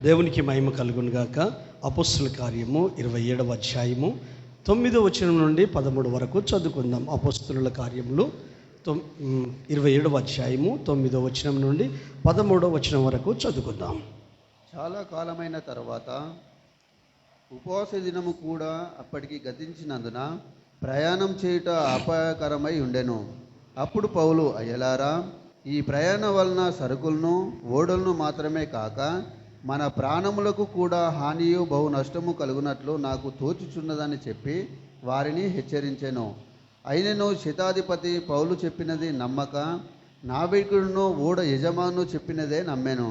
దేవునికి మహిమ కలుగును గాక. అపొస్తలుల కార్యము 27వ అధ్యాయము 9వ వచనం నుండి 13 వరకు చదువుకుందాం. అపొస్తలుల కార్యములు 27వ అధ్యాయము 9వ వచనం నుండి 13వ వచనం వరకు చదువుకుందాం. చాలా కాలమైన తర్వాత ఉపవాస దినము కూడా అప్పటికి గతించినందున ప్రయాణం చేయుట అపాయకరమై ఉండెను. అప్పుడు పౌలు, అయ్యలారా, ఈ ప్రయాణం వలన సరుకులను ఓడలను మాత్రమే కాక మన ప్రాణములకు కూడా హానియు బహు నష్టము కలుగునట్లు నాకు తోచుచున్నదని చెప్పి వారిని హెచ్చరించెను. అయినను శతాధిపతి పౌలు చెప్పినది నమ్మక నావికుడును ఓడ యజమాను చెప్పినదే నమ్మెను.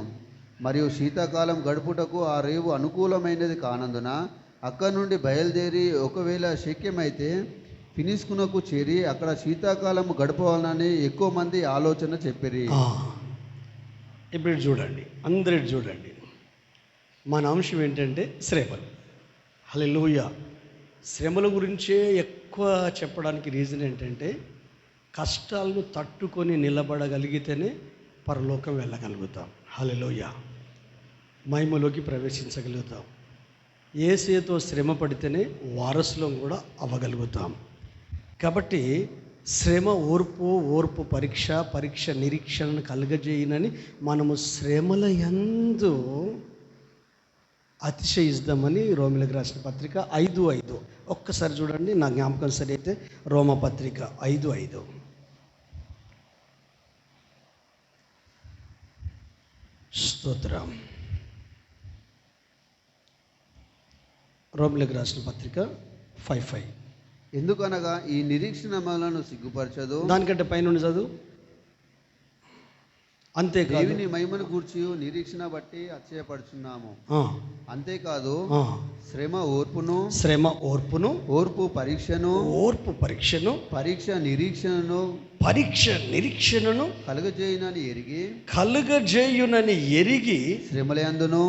మరియు శీతాకాలం గడుపుటకు ఆ రేవు అనుకూలమైనది కానందున అక్కడి నుండి బయలుదేరి ఒకవేళ శక్యమైతే ఫినిస్కునకు చేరి అక్కడ శీతాకాలం గడపవాలని ఎక్కువ మంది ఆలోచన చెప్పిరి. ఇప్పుడు చూడండి, అందరూ చూడండి, మన అంశం ఏంటంటే శ్రమలు. హల్లెలూయా. శ్రమల గురించే ఎక్కువ చెప్పడానికి రీజన్ ఏంటంటే కష్టాలను తట్టుకొని నిలబడగలిగితేనే పరలోకం వెళ్ళగలుగుతాం. హల్లెలూయా. మహిమలోకి ప్రవేశించగలుగుతాం. యేసుతో శ్రమ పడితేనే వారసులం కూడా అవ్వగలుగుతాం. కాబట్టి శ్రమ ఓర్పు పరీక్ష నిరీక్షణను కలుగజేయనని మనము శ్రమల యందు అతిశయిద్దామని రోమిలకు రాసిన పత్రిక 5:5 ఒక్కసారి చూడండి. నా జ్ఞాపకం సరి అయితే రోమపత్రిక 5:5. స్తోత్రం. రోమిలకు రాసిన పత్రిక 5:5. ఎందుకనగా ఈ నిరీక్షణ మనలను సిగ్గుపరచదు. దానికంటే పైన చదువు. అంతేకాదు, దేవుని మహిమను గూర్చి నిరీక్షణ బట్టి అతిశయపడుచున్నాము. అంతేకాదు, శ్రమ ఓర్పును, ఓర్పు పరీక్షను, పరీక్ష నిరీక్షణను కలుగజేయునని ఎరిగి శ్రమలయందును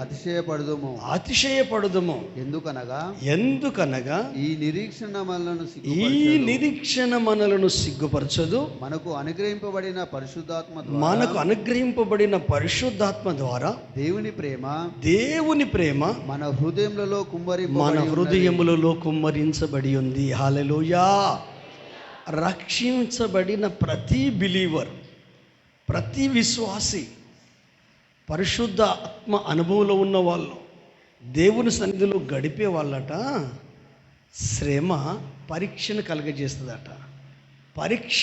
అతిశయపడుదుము. ఎందుకనగా ఈ నిరీక్షణ మనలను సిగ్గుపరచదు. మనకు అనుగ్రహింపబడిన పరిశుద్ధాత్మ ద్వారా దేవుని ప్రేమ మన హృదయములలో కుమ్మరించబడి ఉంది. హల్లెలూయా. రక్షించబడిన ప్రతి బిలీవర్, ప్రతి విశ్వాసి, పరిశుద్ధ ఆత్మ అనుభవంలో ఉన్న వాళ్ళు, దేవుని సన్నిధిలో గడిపే వాళ్ళట శ్రమ పరీక్షను కలుగజేస్తుందట, పరీక్ష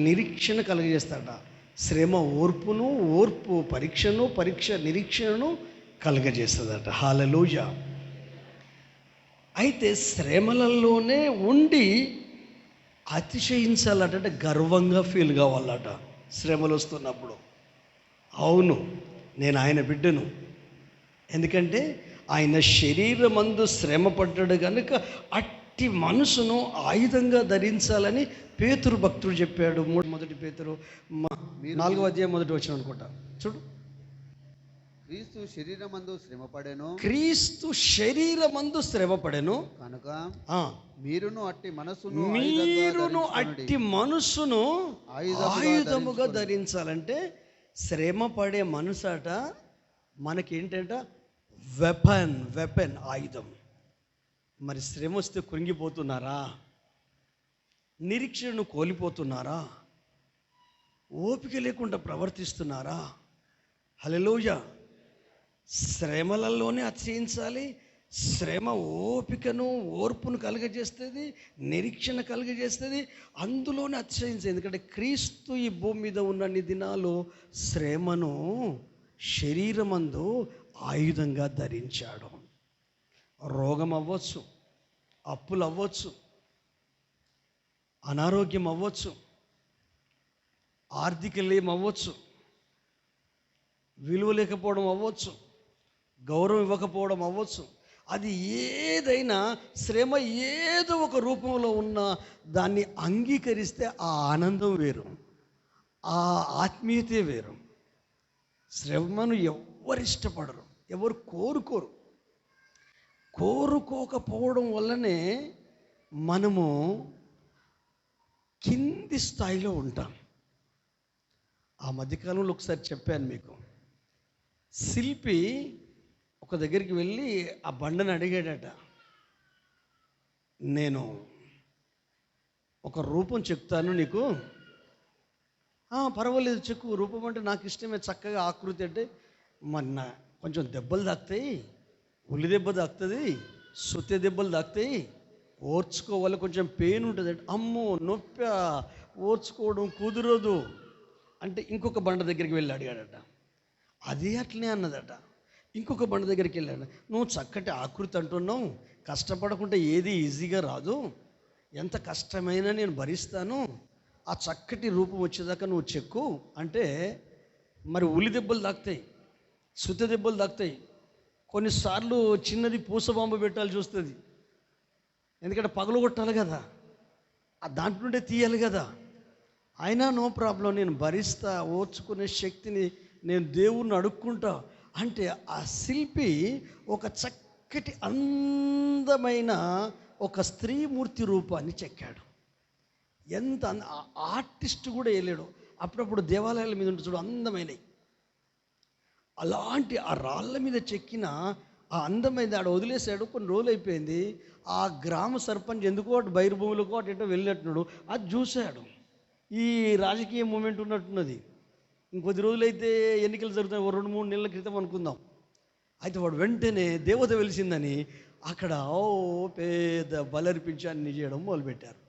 నిరీక్షణ కలుగజేస్తాడట. శ్రమ ఓర్పు పరీక్ష నిరీక్షణను కలుగజేస్తుందట. హల్లెలూయా. అయితే శ్రమలలోనే ఉండి అతిశయించాలట, గర్వంగా ఫీల్ కావాలట శ్రమలు వస్తున్నప్పుడు. అవును, నేను ఆయన బిడ్డను, ఎందుకంటే ఆయన శరీరమందు శ్రమ పడ్డాడు కనుక అట్టి మనసును ఆయుధంగా ధరించాలని పేతురు భక్తుడు చెప్పాడు. 1 పేతురు 4వ అధ్యాయం 1వ వచనం అనుకుంటా. చూడు, క్రీస్తు శరీరమందు శ్రమపడెను కనుక మీరును అట్టి మనసును ఆయుధముగా ధరించాలంటే శ్రమ పడే మనసట మనకేంటంట వెపన్ ఆయుధం. మరి శ్రమ వస్తే కృంగిపోతున్నారా? నిరీక్షణను కోల్పోతున్నారా? ఓపిక లేకుండా ప్రవర్తిస్తున్నారా? హల్లెలూయా. శ్రమలలోనే అతిశయించాలి. శ్రమ ఓర్పును కలుగజేస్తుంది, నిరీక్షణ కలుగజేస్తుంది, అందులోనే అతిశయించాలి. ఎందుకంటే క్రీస్తు ఈ భూమి మీద ఉన్నన్ని దినాలు శ్రమను శరీరమందు ఆయుధంగా ధరించాడు. రోగం అవ్వచ్చు, అప్పులు అవ్వచ్చు, అనారోగ్యం అవ్వచ్చు, ఆర్థిక లేం అవ్వచ్చు, విలువ లేకపోవడం అవ్వచ్చు, గౌరవం ఇవ్వకపోవడం అవ్వచ్చు. అది ఏదైనా శ్రమ ఏదో ఒక రూపంలో ఉన్న దాన్ని అంగీకరిస్తే ఆ ఆనందం వేరు, ఆ ఆత్మీయతే వేరు. శ్రమను ఎవరు ఇష్టపడరు, ఎవరు కోరుకోకపోవడం వల్లనే మనము కింది స్థాయిలో ఉంటాం. ఆ మధ్యకాలంలో ఒకసారి చెప్పాను మీకు, శిల్పి ఒక దగ్గరికి వెళ్ళి ఆ బండను అడిగాడట, నేను ఒక రూపం చెప్తాను నీకు. పర్వాలేదు చెక్కు, రూపం అంటే నాకు ఇష్టమే, చక్కగా ఆకృతి అంటే మరి కొంచెం దెబ్బలు తాకుతాయి, ఉల్లి దెబ్బ తాకుతుంది, సుత్తె దెబ్బలు తాకుతాయి, ఓర్చుకోవాలి, కొంచెం పెయిన్ ఉంటుంది అంటే, అమ్మో నొప్పి, ఓర్చుకోవడం కుదరదు అంటే ఇంకొక బండ దగ్గరికి వెళ్ళి అడిగాడట. అది అట్లనే అన్నదట. ఇంకొక బండ దగ్గరికి వెళ్ళాడు, నువ్వు చక్కటి ఆకృతి అంటున్నావు, కష్టపడకుండా ఏది ఈజీగా రాదు, ఎంత కష్టమైనా నేను భరిస్తాను, ఆ చక్కటి రూపం వచ్చేదాకా నువ్వు చెక్కు అంటే, మరి ఉలి దెబ్బలు తాకుతాయి, సుత్త దెబ్బలు తాకుతాయి, కొన్నిసార్లు చిన్నది పూసబాంబు పెట్టాల్సి వస్తుంది, ఎందుకంటే పగలగొట్టాలి కదా, ఆ దాంట్లో నుండే తీయాలి కదా. అయినా నో ప్రాబ్లం, నేను భరిస్తా, ఓర్చుకునే శక్తిని నేను దేవుణ్ణి అడుక్కుంటా అంటే, ఆ శిల్పి ఒక చక్కటి అందమైన ఒక స్త్రీమూర్తి రూపాన్ని చెక్కాడు. ఎంత ఆర్టిస్ట్ కూడా వేయలేడు. అప్పుడప్పుడు దేవాలయాల మీద ఉంటుంది చూడు, అందమైనవి, అలాంటి ఆ రాళ్ళ మీద చెక్కిన ఆ అందమైంది ఆడ వదిలేశాడు. కొన్ని రోజులు అయిపోయింది, ఆ గ్రామ సర్పంచ్ ఎందుకో అటు బైరుభూములకో అటు ఎటో వెళ్ళినట్టున్నాడు, అది చూశాడు. ఈ రాజకీయ మూమెంట్ ఉన్నట్టున్నది, ఇంకొద్ది రోజులైతే ఎన్నికలు జరుగుతాయి, 2-3 నెలల క్రితం అనుకుందాం. అయితే వాడు వెంటనే దేవత వెలిసిందని అక్కడ పెద్ద బలర్పించి అన్ని చేయడం మొదలుపెట్టారు.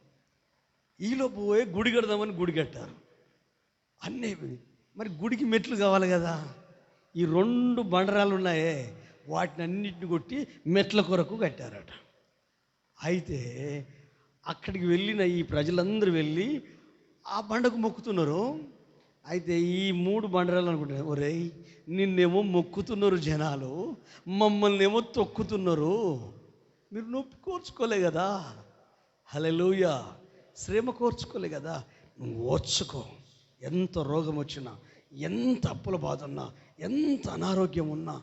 ఈలోపు పోయి గుడి కడదామని గుడి కట్టారు. అన్నీ మరి గుడికి మెట్లు కావాలి కదా, ఈ 2 బండరాలు ఉన్నాయే వాటిని అన్నిటిని కొట్టి మెట్ల కొరకు కట్టారట. అయితే అక్కడికి వెళ్ళిన ఈ ప్రజలందరూ వెళ్ళి ఆ బండకు మొక్కుతున్నారు. అయితే ఈ 3 బండరాలు అనుకుంటున్నారు, ఒరేయ్ నిన్నేమో మొక్కుతున్నారు జనాలు, మమ్మల్ని ఏమో తొక్కుతున్నారు, మీరు నొప్పి కోర్చుకోలే కదా, హల్లెలూయా, శ్రమ కోర్చుకోలే కదా, నువ్వు ఓర్చుకో, ఎంత రోగం వచ్చినా, ఎంత అప్పుల బాధ ఉన్నా, ఎంత అనారోగ్యం ఉన్నా,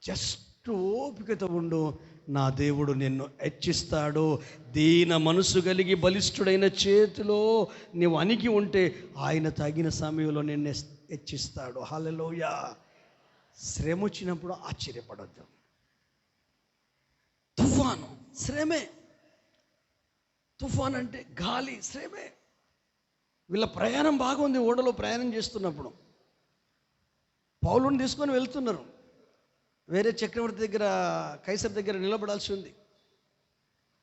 జస్ట్ ఓపికతో ఉండు, నా దేవుడు నిన్ను హెచ్చిస్తాడు. దీన మనసు కలిగి బలిష్ఠుడైన చేతిలో నీవు అణిగి ఉంటే ఆయన తగిన సమయంలో నిన్ను హెచ్చిస్తాడు. హల్లెలూయా. శ్రమ వచ్చినప్పుడు ఆశ్చర్యపడొద్దు. తుఫాను శ్రమే, తుఫాన్ అంటే గాలి శ్రమే. వీళ్ళ ప్రయాణం బాగుంది, ఓడలో ప్రయాణం చేస్తున్నప్పుడు పౌలుని తీసుకొని వెళ్తున్నారు. వేరే చక్రవర్తి దగ్గర, కైసర్ దగ్గర నిలబడాల్సి ఉంది.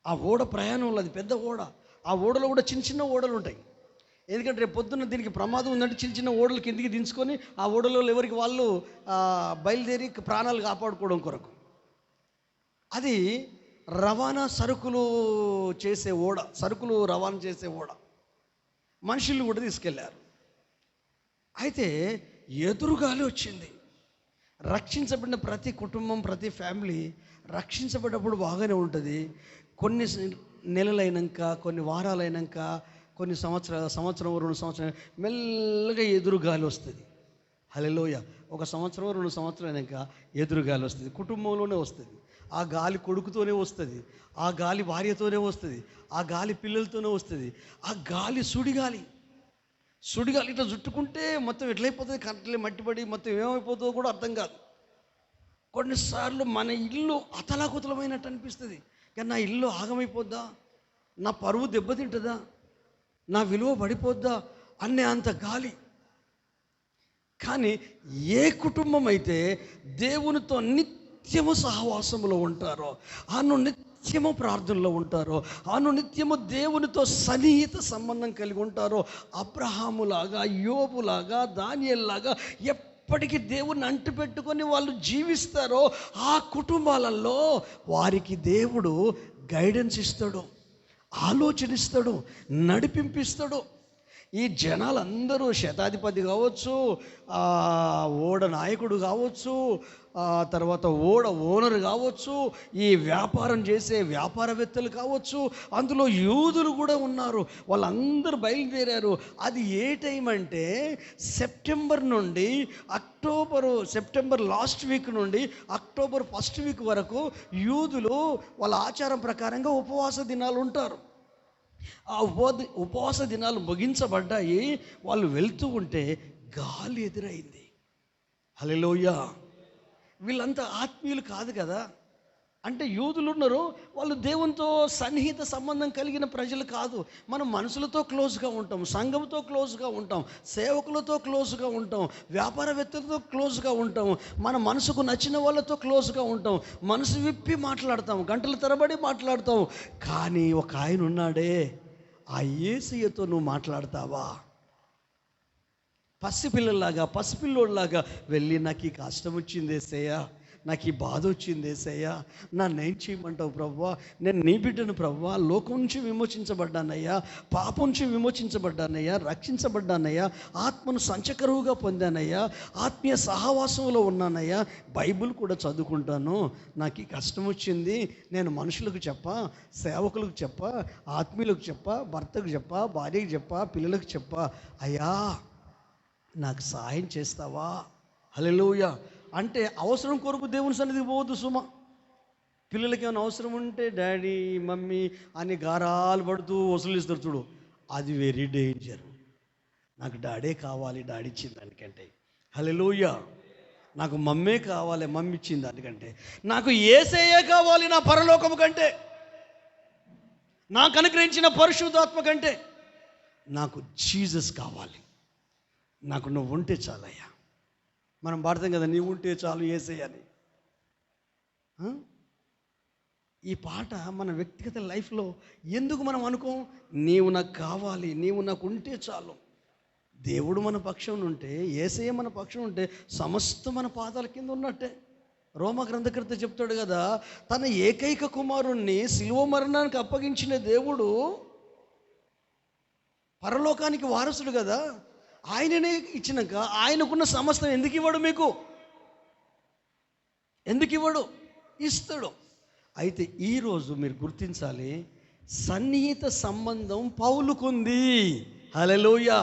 ఆ ఓడ ప్రయాణంలో, అది పెద్ద ఓడ, ఆ ఓడలో కూడా చిన్న చిన్న ఓడలు ఉంటాయి. ఎందుకంటే రేపు పొద్దున్న దీనికి ప్రమాదం ఉందంటే చిన్న చిన్న ఓడలు కిందికి దించుకొని ఆ ఓడలో ఎవరికి వాళ్ళు బయలుదేరి ప్రాణాలు కాపాడుకోవడం కొరకు. అది రవాణా సరుకులు చేసే ఓడ, సరుకులు రవాణా చేసే ఓడ. మనుషులు కూడా తీసుకెళ్ళారు. అయితే ఎదురుగాలి వచ్చింది. రక్షించబడిన ప్రతి కుటుంబం, ప్రతి ఫ్యామిలీ రక్షించబడినప్పుడు బాగానే ఉంటుంది. కొన్ని నెలలైనాక, కొన్ని వారాలైనాక, కొన్ని సంవత్సరం 2 సంవత్సరాలు మెల్లగా ఎదురుగాలి వస్తుంది. హల్లెలూయా. 1 సంవత్సరం 2 సంవత్సరాలు అయినాక ఎదురుగాలి వస్తుంది. కుటుంబంలోనే వస్తుంది. ఆ గాలి కొడుకుతోనే వస్తుంది, ఆ గాలి భార్యతోనే వస్తుంది, ఆ గాలి పిల్లలతోనే వస్తుంది. ఆ గాలి సుడిగాలి ఇట్లా చుట్టుకుంటే మొత్తం ఎట్లయిపోతుంది, కట్టలే మట్టిపడి మొత్తం ఏమైపోతుందో కూడా అర్థం కాదు. కొన్నిసార్లు మన ఇల్లు అతలాకుతలమైనట్టు అనిపిస్తుంది. కానీ నా ఇల్లు ఆగమైపోద్దా, నా పరువు దెబ్బతింటుందా, నా విలువ పడిపోద్దా అనే అంత గాలి. కానీ ఏ కుటుంబం అయితే దేవునితో నిత్యము సహవాసములో ఉంటారో, నిత్యము ప్రార్థనలో ఉంటారో, నిత్యము దేవునితో సన్నిహిత సంబంధం కలిగి ఉంటారో, అబ్రహాములాగా, యోబులాగా, దానియేలులాగా ఎప్పటికీ దేవుని అంటిపెట్టుకొని వాళ్ళు జీవిస్తారో, ఆ కుటుంబాలలో వారికి దేవుడు గైడెన్స్ ఇస్తాడు, ఆలోచనిస్తాడు, నడిపింపిస్తాడు. ఈ జనాలందరూ శతాధిపతి కావచ్చు, ఓడ నాయకుడు కావచ్చు, తర్వాత ఓడ ఓనర్ కావచ్చు, ఈ వ్యాపారం చేసే వ్యాపారవేత్తలు కావచ్చు, అందులో యూదులు కూడా ఉన్నారు. వాళ్ళందరూ బయలుదేరారు. అది ఏ టైం అంటే సెప్టెంబర్ నుండి సెప్టెంబర్ లాస్ట్ వీక్ నుండి అక్టోబర్ ఫస్ట్ వీక్ వరకు యూదులు వాళ్ళ ఆచారం ప్రకారంగా ఉపవాస దినాలు ఉంటారు. ఆ ఉపవాస దినాలు ముగించబడ్డాయి. వాళ్ళు వెళ్తూ ఉంటే గాలి ఎదురైంది. హల్లెలూయా. వీళ్ళంతా ఆత్మీయులు కాదు కదా. అంటే యూదులు ఉన్నారు, వాళ్ళు దేవునితో సన్నిహిత సంబంధం కలిగిన ప్రజలు కాదు. మనం మనుషులతో క్లోజ్గా ఉంటాం, సంఘంతో క్లోజ్గా ఉంటాం, సేవకులతో క్లోజ్గా ఉంటాం, వ్యాపారవేత్తలతో క్లోజ్గా ఉంటాం, మన మనసుకు నచ్చిన వాళ్ళతో క్లోజ్గా ఉంటాం, మనసు విప్పి మాట్లాడతాం, గంటల తరబడి మాట్లాడతాం. కానీ ఒక ఆయన ఉన్నాడే, ఆ యేసయ్యతో నువ్వు మాట్లాడతావా? పసిపిల్లోళ్ళలాగా వెళ్ళి, నాకు ఈ కష్టం వచ్చింది యేసయ్యా, నాకు ఈ బాధ వచ్చింది యేసయ్యా, నన్నేం చేయమంటావు ప్రభువా, నేను నీ బిడ్డను ప్రభువా, లోకం నుంచి విమోచించబడ్డానయ్యా, పాపం నుంచి విమోచించబడ్డానయ్యా, రక్షించబడ్డానయ్యా, ఆత్మను సంచకరువుగా పొందానయ్యా, ఆత్మీయ సహవాసంలో ఉన్నానయ్యా, బైబిల్ కూడా చదువుకుంటాను, నాకు ఈ కష్టం వచ్చింది, నేను మనుషులకు చెప్పా, సేవకులకు చెప్పా, ఆత్మీయులకు చెప్పా, భర్తకు చెప్పా, భార్యకు చెప్పా, పిల్లలకు చెప్పా, అయ్యా నాకు సహాయం చేస్తావా? హల్లెలూయా. అంటే అవసరం కొరకు దేవుని సన్నిధికి పోవద్దు సుమా. పిల్లలకి ఏమైనా అవసరం ఉంటే డాడీ మమ్మీ అని గారాలు పడుతూ వసూలిస్తారు చూడు, అది వెరీ డేంజర్. నాకు డాడీ కావాలి, డాడీ ఇచ్చిన దానికంటే. హల్లెలూయా. నాకు మమ్మే కావాలి, మమ్మీ ఇచ్చిన దానికంటే. నాకు యేసయ్యే కావాలి నా పరలోకము కంటే, నాకు అనుగ్రహించిన పరిశుద్ధాత్మ కంటే. నాకు జీసస్ కావాలి, నాకు నువ్వు ఉంటే చాలయ్యా. మనం పాడతాం కదా, నీవు ఉంటే చాలు యేసయ్య అని. ఈ పాట మన వ్యక్తిగత లైఫ్లో ఎందుకు మనం అనుకోం? నీవు నాకు కావాలి, నీవు నాకు ఉంటే చాలు. దేవుడు మన పక్షం ఉంటే, యేసయ్య మన పక్షం ఉంటే సమస్త మన పాదాల కింద ఉన్నట్టే. రోమ గ్రంథకర్త చెప్తాడు కదా, తన ఏకైక కుమారుణ్ణి శిలువ మరణానికి అప్పగించిన దేవుడు పరలోకానికి వారసుడు కదా. ఆయననే ఇచ్చినాక ఆయనకున్న సమస్తం ఎందుకు ఇవ్వడు మీకు? ఎందుకు ఇవ్వడు? ఇస్తాడు. అయితే ఈరోజు మీరు గుర్తించాలి, సన్నిహిత సంబంధం పౌలుకుంది. హల్లెలూయా.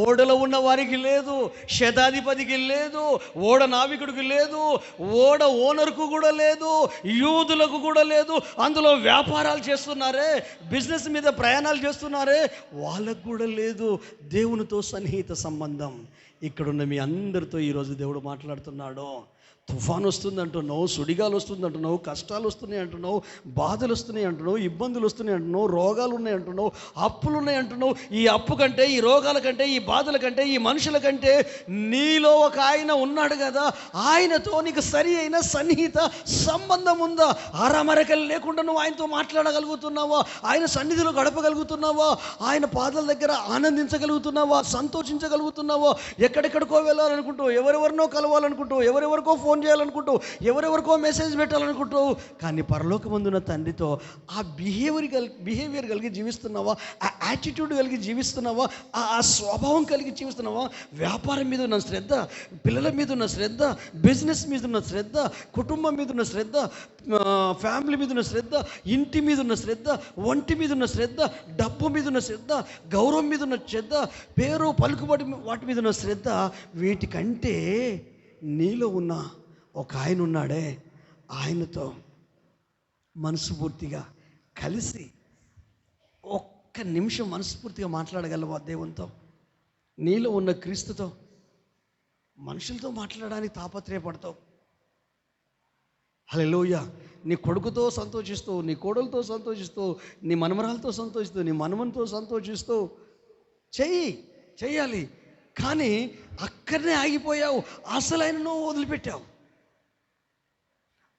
ఓడలో ఉన్న వారికి లేదు, శతాధిపతికి లేదు, ఓడ నావికుడికి లేదు, ఓడ ఓనర్కు కూడా లేదు, యూదులకు కూడా లేదు. అందులో వ్యాపారాలు చేస్తున్నారే, బిజినెస్ మీద ప్రయాణాలు చేస్తున్నారే, వాళ్ళకు కూడా లేదు దేవునితో సన్నిహిత సంబంధం. ఇక్కడున్న మీ అందరితో ఈరోజు దేవుడు మాట్లాడుతున్నాడు. తుఫాను వస్తుంది అంటున్నావు, సుడిగాలు వస్తుంది అంటున్నావు, కష్టాలు వస్తున్నాయి అంటున్నావు, బాధలు వస్తున్నాయి అంటున్నావు, ఇబ్బందులు వస్తున్నాయి అంటున్నావు, రోగాలు ఉన్నాయి అంటున్నావు, అప్పులు ఉన్నాయి అంటున్నావు. ఈ అప్పు కంటే, ఈ రోగాల కంటే, ఈ బాధల కంటే, ఈ మనుషుల కంటే నీలో ఒక ఆయన ఉన్నాడు కదా, ఆయనతో నీకు సరి అయిన సన్నిహిత సంబంధం ఉందా? ఆరామరకలు లేకుండా నువ్వు ఆయనతో మాట్లాడగలుగుతున్నావా? ఆయన సన్నిధిలో గడపగలుగుతున్నావా? ఆయన పాదాల దగ్గర ఆనందించగలుగుతున్నావా? సంతోషించగలుగుతున్నావా? ఎక్కడెక్కడికో వెళ్ళాలనుకుంటావు, ఎవరెవరినో కలవాలనుకుంటావు, ఎవరెవరికో ఫోన్ చేయాలనుకుంటావు, ఎవరెవరికో మెసేజ్ పెట్టాలనుకుంటావు, కానీ పరలోకమందున్న తండ్రితో ఆ బిహేవియర్ కలిగి జీవిస్తున్నావా? ఆ యాటిట్యూడ్ కలిగి జీవిస్తున్నావా? ఆ స్వభావం కలిగి జీవిస్తున్నావా? వ్యాపారం మీద ఉన్న శ్రద్ధ, పిల్లల మీద ఉన్న శ్రద్ధ, బిజినెస్ మీద ఉన్న శ్రద్ధ, కుటుంబం మీద ఉన్న శ్రద్ధ, ఫ్యామిలీ మీద ఉన్న శ్రద్ధ, ఇంటి మీద ఉన్న శ్రద్ధ, ఒంటి మీద ఉన్న శ్రద్ధ, డబ్బు మీద ఉన్న శ్రద్ధ, గౌరవం మీద ఉన్న శ్రద్ధ, పేరు పలుకుబడి వాటి మీద ఉన్న శ్రద్ధ, వీటికంటే నీలో ఉన్న ఒక ఆయన ఉన్నాడే, ఆయనతో మనస్ఫూర్తిగా కలిసి ఒక్క నిమిషం మనస్ఫూర్తిగా మాట్లాడగలవా దేవునితో? నీలో ఉన్న క్రీస్తుతో. మనుషులతో మాట్లాడడానికి తాపత్రయపడతావు. హల్లెలూయా. నీ కొడుకుతో సంతోషిస్తూ, నీ కోడలతో సంతోషిస్తూ, నీ మనమరాలతో సంతోషిస్తూ, నీ మనమనితో సంతోషిస్తూ చెయ్యాలి. కానీ అక్కడనే ఆగిపోయావు, అసలు ఆయనను వదిలిపెట్టావు.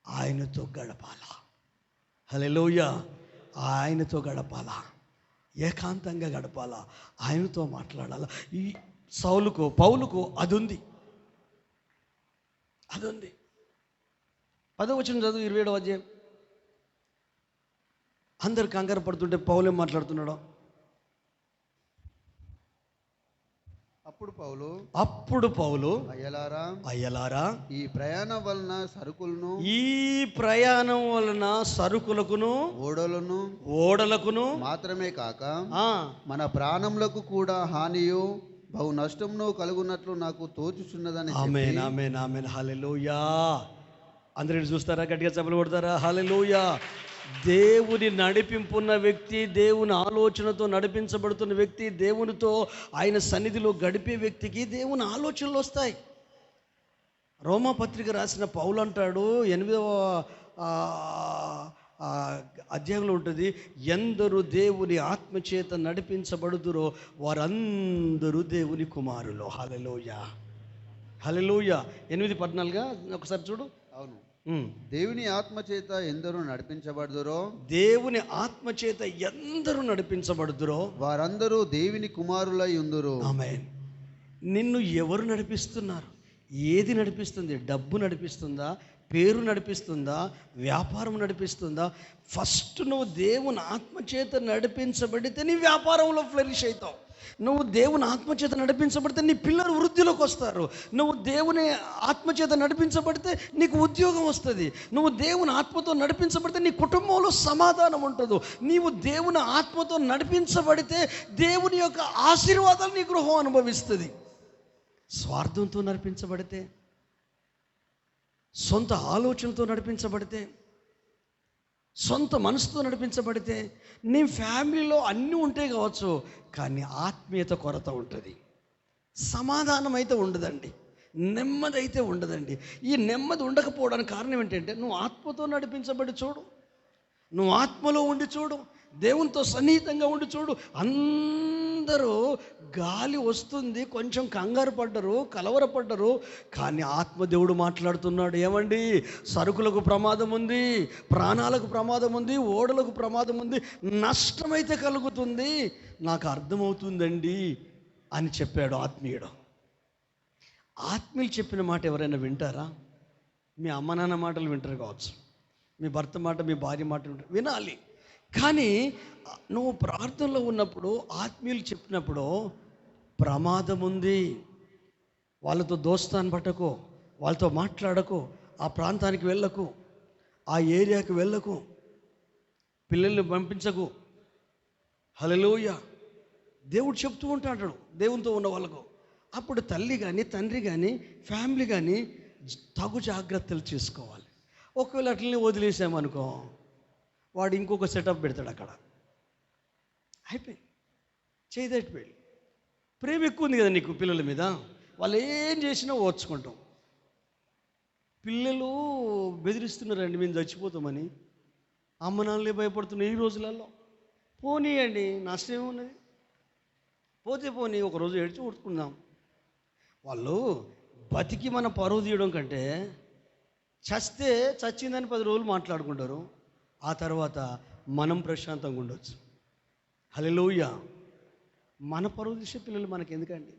ఆయనతో గడపాలా. హల్లెలూయా. ఆయనతో గడపాలా, ఏకాంతంగా గడపాలా, ఆయనతో మాట్లాడాలా. ఈ పౌలుకు అది ఉంది. 10వ వచనం చదువు, 27వ అధ్యాయం. అందరు కంగారు పడుతుంటే పౌలు ఏం మాట్లాడుతున్నాడు? అప్పుడు పౌలు అయ్యలారా, ఈ ప్రయాణం వలన సరుకులకును ఓడలకును మాత్రమే కాక మన ప్రాణములకు కూడా హానియు బహు నష్టమును కలుగునట్లు నాకు తోచుచున్నదని. ఆమేన్, ఆమేన్, ఆమేన్. హల్లెలూయా. అందరూ చూస్తారా? గట్టిగా చప్పట్లు కొడతారా? హల్లెలూయా. దేవుని నడిపింపున్న వ్యక్తి, దేవుని ఆలోచనతో నడిపించబడుతున్న వ్యక్తి, దేవునితో ఆయన సన్నిధిలో గడిపే వ్యక్తికి దేవుని ఆలోచనలు వస్తాయి. రోమాపత్రిక రాసిన పౌలు అంటాడు 8వ అధ్యాయంలో ఉంటుంది, ఎందరు దేవుని ఆత్మచేత నడిపించబడుదురో వారందరూ దేవుని కుమారులు. హల్లెలూయా, హల్లెలూయా. 8:14 ఒకసారి చూడు. అవును, దేవుని ఆత్మచేత ఎందరూ నడిపించబడుదురో, దేవుని ఆత్మచేత ఎందరూ నడిపించబడుదురో వారందరూ దేవుని కుమారులై ఉందురు. ఆమేన్. నిన్ను ఎవరు నడిపిస్తున్నారు? ఏది నడిపిస్తుంది? డబ్బు నడిపిస్తుందా? పేరు నడిపిస్తుందా? వ్యాపారం నడిపిస్తుందా? ఫస్ట్ నువ్వు దేవుని ఆత్మచేత నడిపించబడితే నీ వ్యాపారంలో ఫ్లరిష్ అవుతావు. నువ్వు దేవుని ఆత్మచేత నడిపించబడితే నీ పిల్లలు వృద్ధిలోకి వస్తారు. నువ్వు దేవుని ఆత్మచేత నడిపించబడితే నీకు ఉద్యోగం వస్తుంది. నువ్వు దేవుని ఆత్మతో నడిపించబడితే నీ కుటుంబంలో సమాధానం ఉంటుంది. నీవు దేవుని ఆత్మతో నడిపించబడితే దేవుని యొక్క ఆశీర్వాదాలు నీ గృహం అనుభవిస్తుంది. స్వార్థంతో నడిపించబడితే, సొంత ఆలోచనలతో నడిపించబడితే, సొంత మనసుతో నడిపించబడితే నీ ఫ్యామిలీలో అన్నీ ఉంటే కావచ్చు, కానీ ఆత్మీయత కొరత ఉంటుంది. సమాధానం అయితే ఉండదండి, నెమ్మది అయితే ఉండదండి. ఈ నెమ్మది ఉండకపోవడానికి కారణం ఏంటంటే నువ్వు ఆత్మతో నడిపించబడి చూడు, నువ్వు ఆత్మలో ఉండి చూడు, దేవునితో సన్నిహితంగా ఉండి చూడు. అందరూ గాలి వస్తుంది కొంచెం కంగారు పడ్డరు, కలవరపడ్డరు, కానీ ఆత్మదేవుడు మాట్లాడుతున్నాడు. ఏమండి, సరుకులకు ప్రమాదం ఉంది, ప్రాణాలకు ప్రమాదం ఉంది, ఓడలకు ప్రమాదం ఉంది, నష్టమైతే కలుగుతుంది, నాకు అర్థమవుతుందండి అని చెప్పాడు ఆత్మీయుడు. ఆత్మీయులు చెప్పిన మాట ఎవరైనా వింటారా? మీ అమ్మ నాన్న మాటలు వింటారు కావచ్చు, మీ భర్త మాట, మీ భార్య మాట వినాలి. కానీ నువ్వు ప్రార్థనలో ఉన్నప్పుడు ఆత్మీయులు చెప్పినప్పుడు ప్రమాదం ఉంది, వాళ్ళతో దోస్తాన్ని పట్టకు, వాళ్ళతో మాట్లాడకు, ఆ ప్రాంతానికి వెళ్ళకు, ఆ ఏరియాకి వెళ్ళకు, పిల్లల్ని పంపించకు. హల్లెలూయా. దేవుడు చెప్తూ ఉంటాడు దేవునితో ఉన్న వాళ్ళకు. అప్పుడు తల్లి కానీ, తండ్రి కానీ, ఫ్యామిలీ కానీ తగు జాగ్రత్తలు చేసుకోవాలి. ఒకవేళ అట్లనే వదిలేసామనుకో, వాడు ఇంకొక సెటప్ పెడతాడు అక్కడ, అయిపోయి చేయదట్టు వెళ్ళి. ప్రేమ ఎక్కువ ఉంది కదా నీకు పిల్లల మీద, వాళ్ళు ఏం చేసినా ఓర్చుకుంటాం. పిల్లలు బెదిరిస్తున్నారండి, మేము చచ్చిపోతామని, అమ్మ నాన్నలే భయపడుతున్నాయి ఈ రోజులలో. పోనీయండి, నష్టం ఏమున్నది, పోతే పోనీ, ఒకరోజు ఏడ్చి ఊరుకుందాం. వాళ్ళు బతికి మన పరువు తీయడం కంటే చస్తే చచ్చిందని 10 రోజులు మాట్లాడుకుంటారు, ఆ తర్వాత మనం ప్రశాంతంగా ఉండొచ్చు. హల్లెలూయా. మన పరువు తీసే పిల్లలు మనకెందుకండి?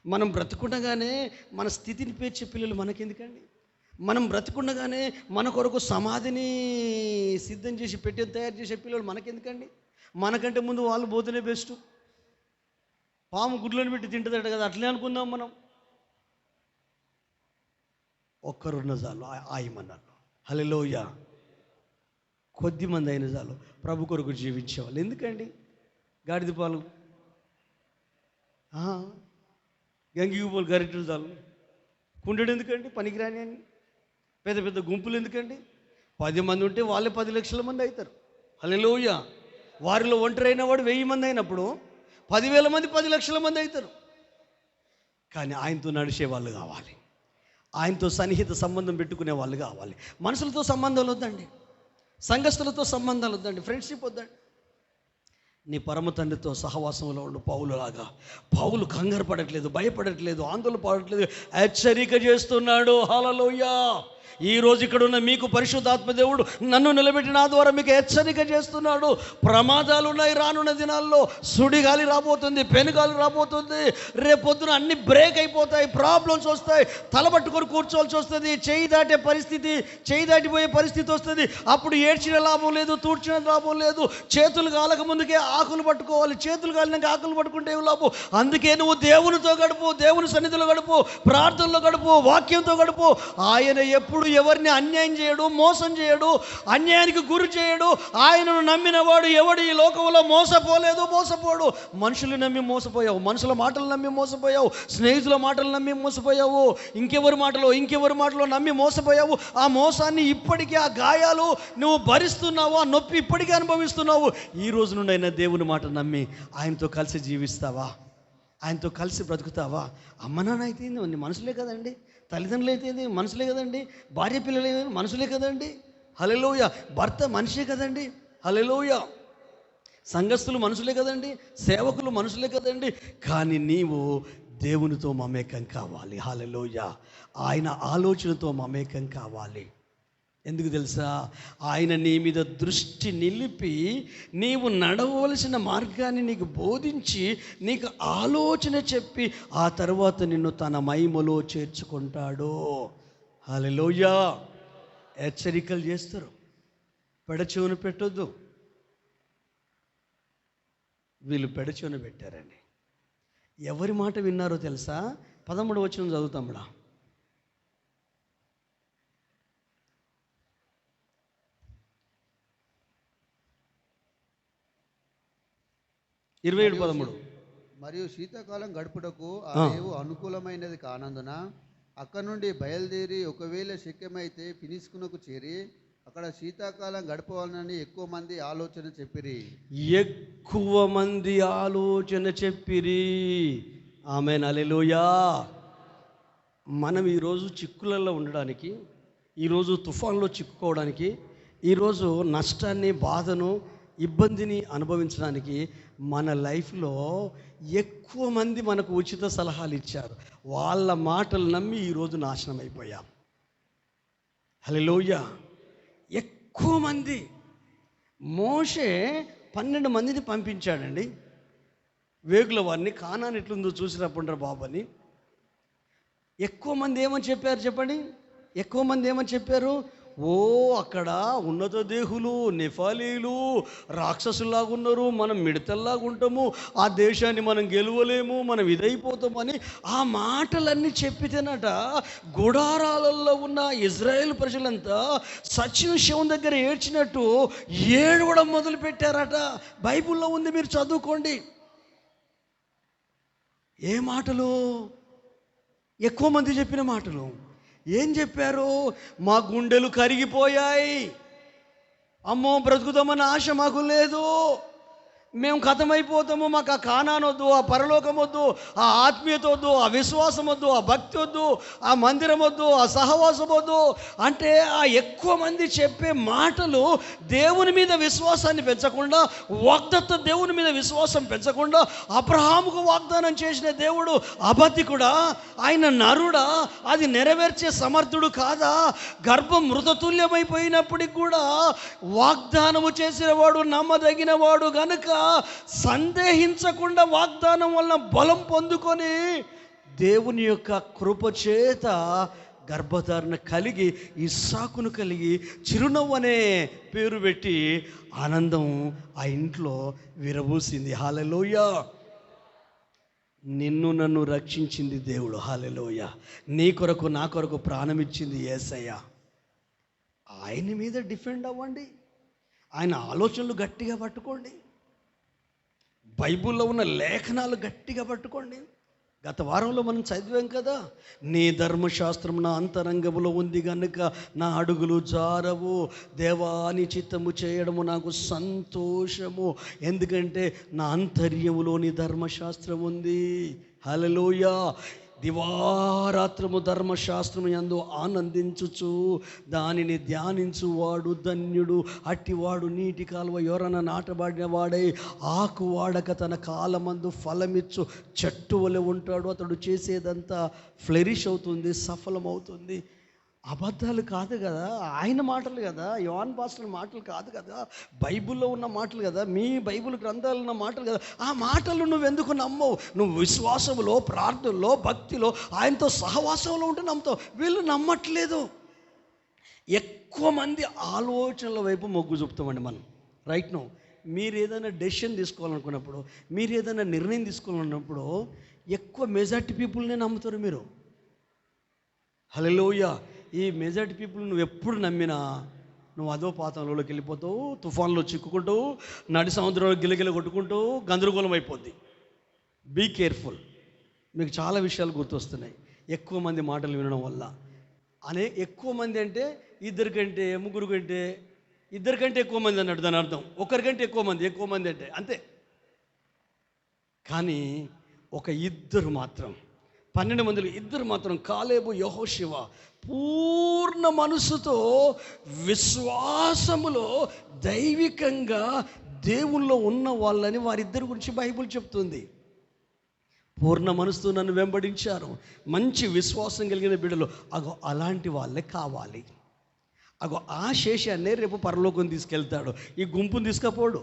మనం బ్రతుకుండగానే మన స్థితిని పేర్చే పిల్లలు మనకెందుకండి? మనం బ్రతుకుండగానే మన కొరకు సమాధిని సిద్ధం చేసి తయారు చేసే పిల్లలు మనకెందుకండి? మనకంటే ముందు వాళ్ళు పోతేనే బెస్ట్. పాము గుడ్లను పెట్టి తింటుందట కదా, అట్లే అనుకుందాం మనం. ఒక్కరున్న చాలు ఆయమన్నారు. హల్లెలూయా. కొద్దిమంది అయిన చాలు ప్రభు కొరకు జీవించేవాళ్ళు. ఎందుకండి గాడిద పాలు, గంగికి పోలు గరిటెలు చాలు, కుండెడు ఎందుకండి పనికిరాని అని, పెద్ద పెద్ద గుంపులు ఎందుకండి? 10 మంది ఉంటే వాళ్ళే 10 లక్షల మంది అవుతారు. హల్లెలూయా. వారిలో ఒంటరి అయిన వాడు 1000 మంది అయినప్పుడు 10,000 మంది 10 లక్షల మంది అవుతారు. కానీ ఆయనతో నడిచే వాళ్ళు కావాలి, ఆయనతో సన్నిహిత సంబంధం పెట్టుకునే వాళ్ళు కావాలి. మనుషులతో సంబంధాలు వద్దండి, సంఘస్థులతో సంబంధాలు వద్దండి, ఫ్రెండ్షిప్ వద్దండి. నీ పరమ తండ్రితో సహవాసంలో ఉండు. పౌలులాగా. పౌలు కంగారు పడట్లేదు, భయపడట్లేదు, ఆందోళన పడట్లేదు, హెచ్చరిక చేస్తున్నాడు. హల్లెలూయా. ఈరోజు ఇక్కడ ఉన్న మీకు పరిశుద్ధాత్మ దేవుడు నన్ను నిలబెట్టి నా ద్వారా మీకు హెచ్చరిక చేస్తున్నాడు. ప్రమాదాలు ఉన్నాయి రానున్న దినాల్లో. సుడిగాలి రాబోతుంది, పెనుగాలి రాబోతుంది. రేపొద్దున అన్ని బ్రేక్ అయిపోతాయి, ప్రాబ్లమ్స్ వస్తాయి, తలబట్టుకొని కూర్చోవాల్సి వస్తుంది, చేయి దాటే పరిస్థితి, చేయి దాటిపోయే పరిస్థితి వస్తుంది. అప్పుడు ఏడ్చిన లాభం లేదు, తూడ్చిన లాభం లేదు. చేతులు కాలక ముందుకే ఆకులు పట్టుకోవాలి, చేతులు కాలినాక ఆకులు పట్టుకుంటే ఏం లాభం? అందుకే నువ్వు దేవునితో గడుపు, దేవుని సన్నిధిలో గడుపు, ప్రార్థనలో గడుపు, వాక్యంతో గడుపు. ఆయన ఎప్పుడు ఎవరిని అన్యాయం చేయడు, మోసం చేయడు, అన్యాయానికి గురి చేయడు. ఆయనను నమ్మిన వాడు ఎవడు ఈ లోకంలో మోసపోలేదు, మోసపోడు. మనుషులు నమ్మి మోసపోయావు, మనుషుల మాటలు నమ్మి మోసపోయావు, స్నేహితుల మాటలు నమ్మి మోసపోయావు, ఇంకెవరి మాటలో నమ్మి మోసపోయావు. ఆ మోసాన్ని ఇప్పటికీ, ఆ గాయాలు నువ్వు భరిస్తున్నావు, ఆ నొప్పి ఇప్పటికీ అనుభవిస్తున్నావు. ఈ రోజు నుండి అయినా దేవుని మాట నమ్మి ఆయనతో కలిసి జీవిస్తావా? ఆయనతో కలిసి బ్రతుకుతావా? అమ్మ నాన్న అయితే మనుషులే కదండి, తల్లిదండ్రులు అయితే ఏంది? మనుషులే కదండి. భార్య పిల్లలు ఏది? మనుషులే కదండి. హల్లెలూయా. భర్త మనిషే కదండి. హల్లెలూయా. సంఘస్థులు మనుషులే కదండి. సేవకులు మనుషులే కదండి. కానీ నీవు దేవునితో మమేకం కావాలి. హల్లెలూయా. ఆయన ఆలోచనతో మమేకం కావాలి. ఎందుకు తెలుసా? ఆయన నీ మీద దృష్టి నిలిపి నీవు నడవలసిన మార్గాన్ని నీకు బోధించి నీకు ఆలోచన చెప్పి ఆ తర్వాత నిన్ను తన మహిమలో చేర్చుకుంటాడు. హల్లెలూయా. హెచ్చరికలు చేస్తారు, పెడచెవును పెట్టొద్దు. వీళ్ళు పెడచెవును పెట్టారండి. ఎవరి మాట విన్నారో తెలుసా? 13వ వచనం చదువుతాండా. 27:13. మరియు శీతాకాలం గడుపుటకు ఆ రేవు అనుకూలమైనది కానందున అక్కడ నుండి బయలుదేరి ఒకవేళ శక్యమైతే ఫినిస్కునకు చేరి అక్కడ శీతాకాలం గడపవాలని ఎక్కువ మంది ఆలోచన చెప్పిరి. ఆమేన్. హల్లెలూయా. మనం ఈరోజు చిక్కులలో ఉండడానికి, ఈరోజు తుఫాన్లో చిక్కుకోవడానికి, ఈరోజు నష్టాన్ని, బాధను, ఇబ్బందిని అనుభవించడానికి మన లైఫ్లో ఎక్కువ మంది మనకు ఉచిత సలహాలు ఇచ్చారు. వాళ్ళ మాటలు నమ్మి ఈరోజు నాశనం అయిపోయాం. హల్లెలూయా. ఎక్కువ మంది. మోషే 12 మందిని పంపించాడండి. వేగుల వారిని కానాను ఎట్లుందో చూసినప్పుడు బాబు అని. ఎక్కువ మంది ఏమని చెప్పారు చెప్పండి? ఎక్కువ మంది ఏమని చెప్పారు? అక్కడ ఉన్నత దేహులు, నెఫాలీలు రాక్షసులాగా ఉన్నారు, మనం మిడతల్లాగా ఉంటాము, ఆ దేశాన్ని మనం గెలవలేము, మనం ఇదైపోతామని ఆ మాటలన్నీ చెప్పితేనట గుడారాలలో ఉన్న ఇజ్రాయేల్ ప్రజలంతా సచిన శవం దగ్గర ఏడ్చినట్టు ఏడవడం మొదలు పెట్టారట. బైబిల్లో ఉంది, మీరు చదువుకోండి. ఏ మాటలు? ఎక్కువ మంది చెప్పిన మాటలు. ఏం చెప్పారు? మా గుండెలు కరిగిపోయాయి, అమ్మో బ్రతుకుతామన్న ఆశ మాకు లేదు, మేము ఖతమైపోతాము, మాకు ఆ కానాను వద్దు, ఆ పరలోకం వద్దు, ఆ ఆత్మీయత వద్దు, ఆ విశ్వాసం వద్దు, ఆ భక్తి వద్దు, ఆ మందిరం వద్దు, ఆ సహవాసం వద్దు అంటే ఆ ఎక్కువ మంది చెప్పే మాటలు దేవుని మీద విశ్వాసాన్ని పెంచకుండా, వాగ్దత్త దేవుని మీద విశ్వాసం పెంచకుండా, అబ్రహాముకు వాగ్దానం చేసిన దేవుడు అబద్ధికుడా? ఆయన నరుడా? అది నెరవేర్చే సమర్థుడు కాదా? గర్భం మృతతుల్యమైపోయినప్పటికి కూడా వాగ్దానము చేసిన వాడు నమ్మదగిన వాడు గనుక సందేహించకుండా వాగ్దానం వలన బలం పొందుకొని దేవుని యొక్క కృపచేత గర్భధారణ కలిగి ఇస్సాకును కలిగి చిరునవ్వు అనే పేరు పెట్టి ఆనందం ఆ ఇంట్లో విరబూసింది. హల్లెలూయా. నిన్ను నన్ను రక్షించింది దేవుడు. హల్లెలూయా. నీ కొరకు నా కొరకు ప్రాణమిచ్చింది యేసయ్య. ఆయన మీద డిఫెండ్ అవ్వండి. ఆయన ఆలోచనలు గట్టిగా పట్టుకోండి. బైబిల్లో ఉన్న లేఖనాలు గట్టిగా పట్టుకోండి. గత వారంలో మనం చదివాం కదా, నీ ధర్మశాస్త్రం నా అంతరంగములో ఉంది కనుక నా అడుగులు జారవు, దేవాని చిత్తము చేయడము నాకు సంతోషము, ఎందుకంటే నా అంతర్యములో నీ ధర్మశాస్త్రం ఉంది. హల్లెలూయా. దివారాత్రము ధర్మశాస్త్రము యందు ఆనందించుచు దానిని ధ్యానించువాడు ధన్యుడు, అట్టివాడు నీటి కాలువ ఎవరన్నా నాటబడిన వాడై ఆకు వాడక తన కాలమందు ఫలమిచ్చు చెట్టు వలె ఉంటాడు. అతడు చేసేదంతా ఫ్లరిష్ అవుతుంది, సఫలమవుతుంది. అబద్ధాలు కాదు కదా, ఆయన మాటలు కదా, యోహాన్ పాస్టర్ మాటలు కాదు కదా, బైబిల్లో ఉన్న మాటలు కదా, మీ బైబిల్ గ్రంథాలు ఉన్న మాటలు కదా. ఆ మాటలు నువ్వెందుకు నమ్మవు? నువ్వు విశ్వాసంలో, ప్రార్థనలో, భక్తిలో, ఆయనతో సహవాసంలో ఉంటే నమ్ముతావు. వీళ్ళు నమ్మట్లేదు. ఎక్కువ మంది ఆలోచనల వైపు మొగ్గు చూపుతామండి మనం. రైట్ నో, మీరు ఏదైనా డెసిషన్ తీసుకోవాలనుకున్నప్పుడు, మీరు ఏదైనా నిర్ణయం తీసుకోవాలన్నప్పుడు ఎక్కువ మెజారిటీ పీపుల్నే నమ్ముతారు మీరు. హల్లెలూయా. ఈ మెజారిటీ పీపుల్ నువ్వు ఎప్పుడు నమ్మినా నువ్వు అదో పాతంలోకి వెళ్ళిపోతావు, తుఫాన్లో చిక్కుకుంటావు, నడి సముద్రంలో గిలగిల కొట్టుకుంటావు, గందరగోళం అయిపోద్ది. Be careful. మీకు చాలా విషయాలు గుర్తొస్తున్నాయి ఎక్కువ మంది మాటలు వినడం వల్ల. ఎక్కువ మంది అంటే ఇద్దరికంటే, ముగ్గురు కంటే, ఇద్దరికంటే ఎక్కువ మంది అన్నట్టు దాని అర్థం. ఒకరికంటే ఎక్కువ మంది అంటే అంతే. కానీ ఒక ఇద్దరు మాత్రం 12 మందిలో 2 మాత్రం కాలేబు యెహోషువ పూర్ణ మనసుతో విశ్వాసములో దైవికంగా దేవుల్లో ఉన్న వాళ్ళని వారిద్దరి గురించి బైబిల్ చెప్తుంది. పూర్ణ మనసుతో నన్ను వెంబడించారు, మంచి విశ్వాసం కలిగిన బిడ్డలు. అగో అలాంటి వాళ్ళే కావాలి. అగో ఆ శేషాన్నే రేపు పరలోకం తీసుకెళ్తాడు. ఈ గుంపుని తీసుకపోడు.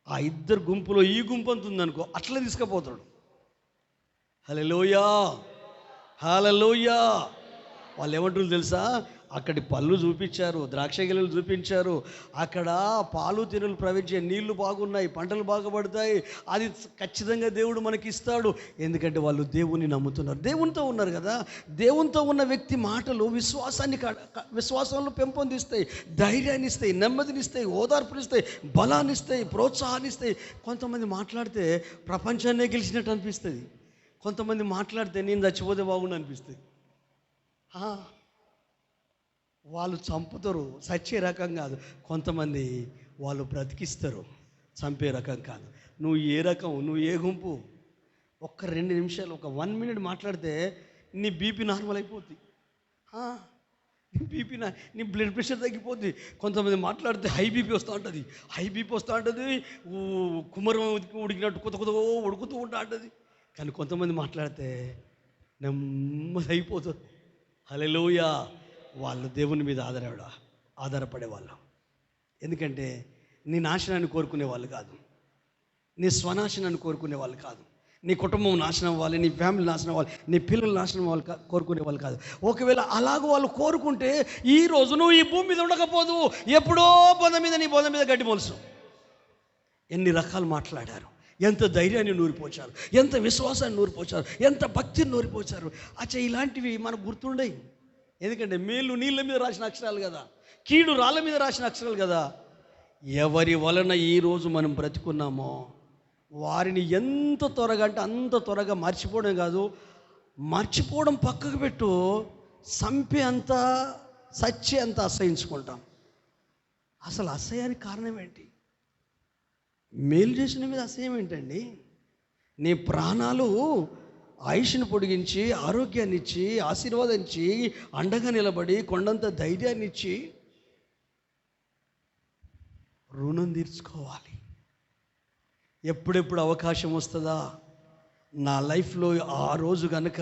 ఆ 2 గుంపులో ఈ గుంపు అంత ఉందనుకో, అట్లా తీసుకుపోతాడు. హల్లెలూయా, హల్లెలూయా. వాళ్ళు ఏమంటారు తెలుసా? అక్కడి పళ్ళు చూపించారు, ద్రాక్ష గెలలు చూపించారు, అక్కడ పాలు తినులు ప్రవహించే నీళ్లు బాగున్నాయి, పంటలు బాగుపడతాయి, అది ఖచ్చితంగా దేవుడు మనకి ఇస్తాడు. ఎందుకంటే వాళ్ళు దేవుని నమ్ముతున్నారు, దేవునితో ఉన్నారు కదా. దేవునితో ఉన్న వ్యక్తి మాటలు విశ్వాసంలో పెంపొందిస్తాయి, ధైర్యాన్ని ఇస్తాయి, నెమ్మదినిస్తాయి, ఓదార్పునిస్తాయి, బలాన్ని ఇస్తాయి, ప్రోత్సాహాన్ని ఇస్తాయి. కొంతమంది మాట్లాడితే ప్రపంచాన్నే గెలిచినట్టు అనిపిస్తుంది. కొంతమంది మాట్లాడితే నేను చచ్చిపోతే బాగుండు అనిపిస్తుంది. వాళ్ళు చంపుతారు, చచ్చే రకం కాదు. కొంతమంది వాళ్ళు బ్రతికిస్తారు, చంపే రకం కాదు. నువ్వు ఏ రకం, నువ్వు ఏ గుంపు? ఒక్క 2 నిమిషాలు, ఒక 1 మినిట్ మాట్లాడితే నీ బీపీ నార్మల్ అయిపోద్ది. నీ బ్లడ్ ప్రెషర్ తగ్గిపోద్ది. కొంతమంది మాట్లాడితే హై బీపీ వస్తూ ఉంటుంది, కుమ్మరం ఉడికినట్టు కొత్త ఉడుకుతూ ఉంటుంది. కానీ కొంతమంది మాట్లాడితే నెమ్మది అయిపోతుంది. హల్లెలూయా. వాళ్ళు దేవుని మీద ఆధారపడేవాళ్ళు. ఎందుకంటే నీ నాశనాన్ని కోరుకునే వాళ్ళు కాదు, నీ స్వనాశనాన్ని కోరుకునే వాళ్ళు కాదు, నీ కుటుంబం నాశనం అవ్వాలి, నీ ఫ్యామిలీ నాశనం అవ్వాలి, నీ పిల్లలు నాశనం అవ్వాలి కోరుకునే వాళ్ళు కాదు. ఒకవేళ అలాగ వాళ్ళు కోరుకుంటే ఈరోజు నువ్వు ఈ భూమి మీద ఉండకపోదు. ఎప్పుడో నీ బోధ మీద గడ్డి మొలుసు. ఎన్ని రకాలు మాట్లాడారు, ఎంత ధైర్యాన్ని నూరిపోచారు, ఎంత విశ్వాసాన్ని నూరిపోచారు, ఎంత భక్తిని నూరిపోచారు. ఇలాంటివి మనకు గుర్తుండయి. ఎందుకంటే మేలు నీళ్ళ మీద రాసిన అక్షరాలు కదా, కీడు రాళ్ళ మీద రాసిన అక్షరాలు కదా. ఎవరి వలన ఈరోజు మనం బ్రతుకున్నామో వారిని ఎంత త్వరగా అంటే అంత త్వరగా మర్చిపోవడం కాదు, మర్చిపోవడం పక్కకు పెట్టు, చంపే అంత సచ్చే అంత అసహించుకుంటాం. అసలు అసహ్యానికి కారణం ఏంటి? మేలు చేసిన మీద అసహ్యం ఏంటండి? నీ ప్రాణాలు ఆయుష్ను పొడిగించి, ఆరోగ్యాన్ని ఇచ్చి, ఆశీర్వాదించి, అండగా నిలబడి, కొండంత ధైర్యాన్ని ఇచ్చి రుణం తీర్చుకోవాలి. ఎప్పుడెప్పుడు అవకాశం వస్తుందా నా లైఫ్లో? ఆ రోజు కనుక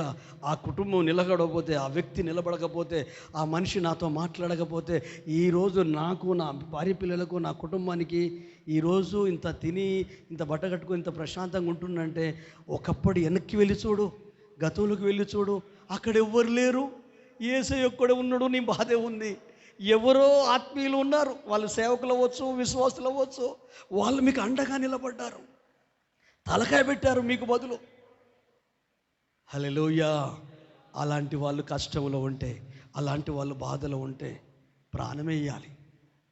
ఆ కుటుంబం నిలబడకపోతే, ఆ వ్యక్తి నిలబడకపోతే, ఆ మనిషి నాతో మాట్లాడకపోతే, ఈరోజు నాకు, నా భార్య పిల్లలకు, నా కుటుంబానికి ఈరోజు ఇంత తిని, ఇంత బట్ట కట్టుకుని, ఇంత ప్రశాంతంగా ఉంటుందంటే ఒకప్పుడు వెనక్కి వెళ్ళి చూడు, గతంలోకి వెళ్ళి చూడు, అక్కడ ఎవ్వరు లేరు. యేసయ్య ఒక్కడే ఉన్నాడు, నీ బాధే ఉంది. ఎవరో ఆత్మీయులు ఉన్నారు, వాళ్ళు సేవకులు అవ్వచ్చు, విశ్వాసులు అవ్వచ్చు, వాళ్ళు మీకు అండగా నిలబడ్డారు, తలకాయ పెట్టారు మీకు బదులు. హల్లెలూయా. అలాంటి వాళ్ళు కష్టంలో ఉంటే, అలాంటి వాళ్ళు బాధలో ఉంటే ప్రాణమే ఇవ్వాలి,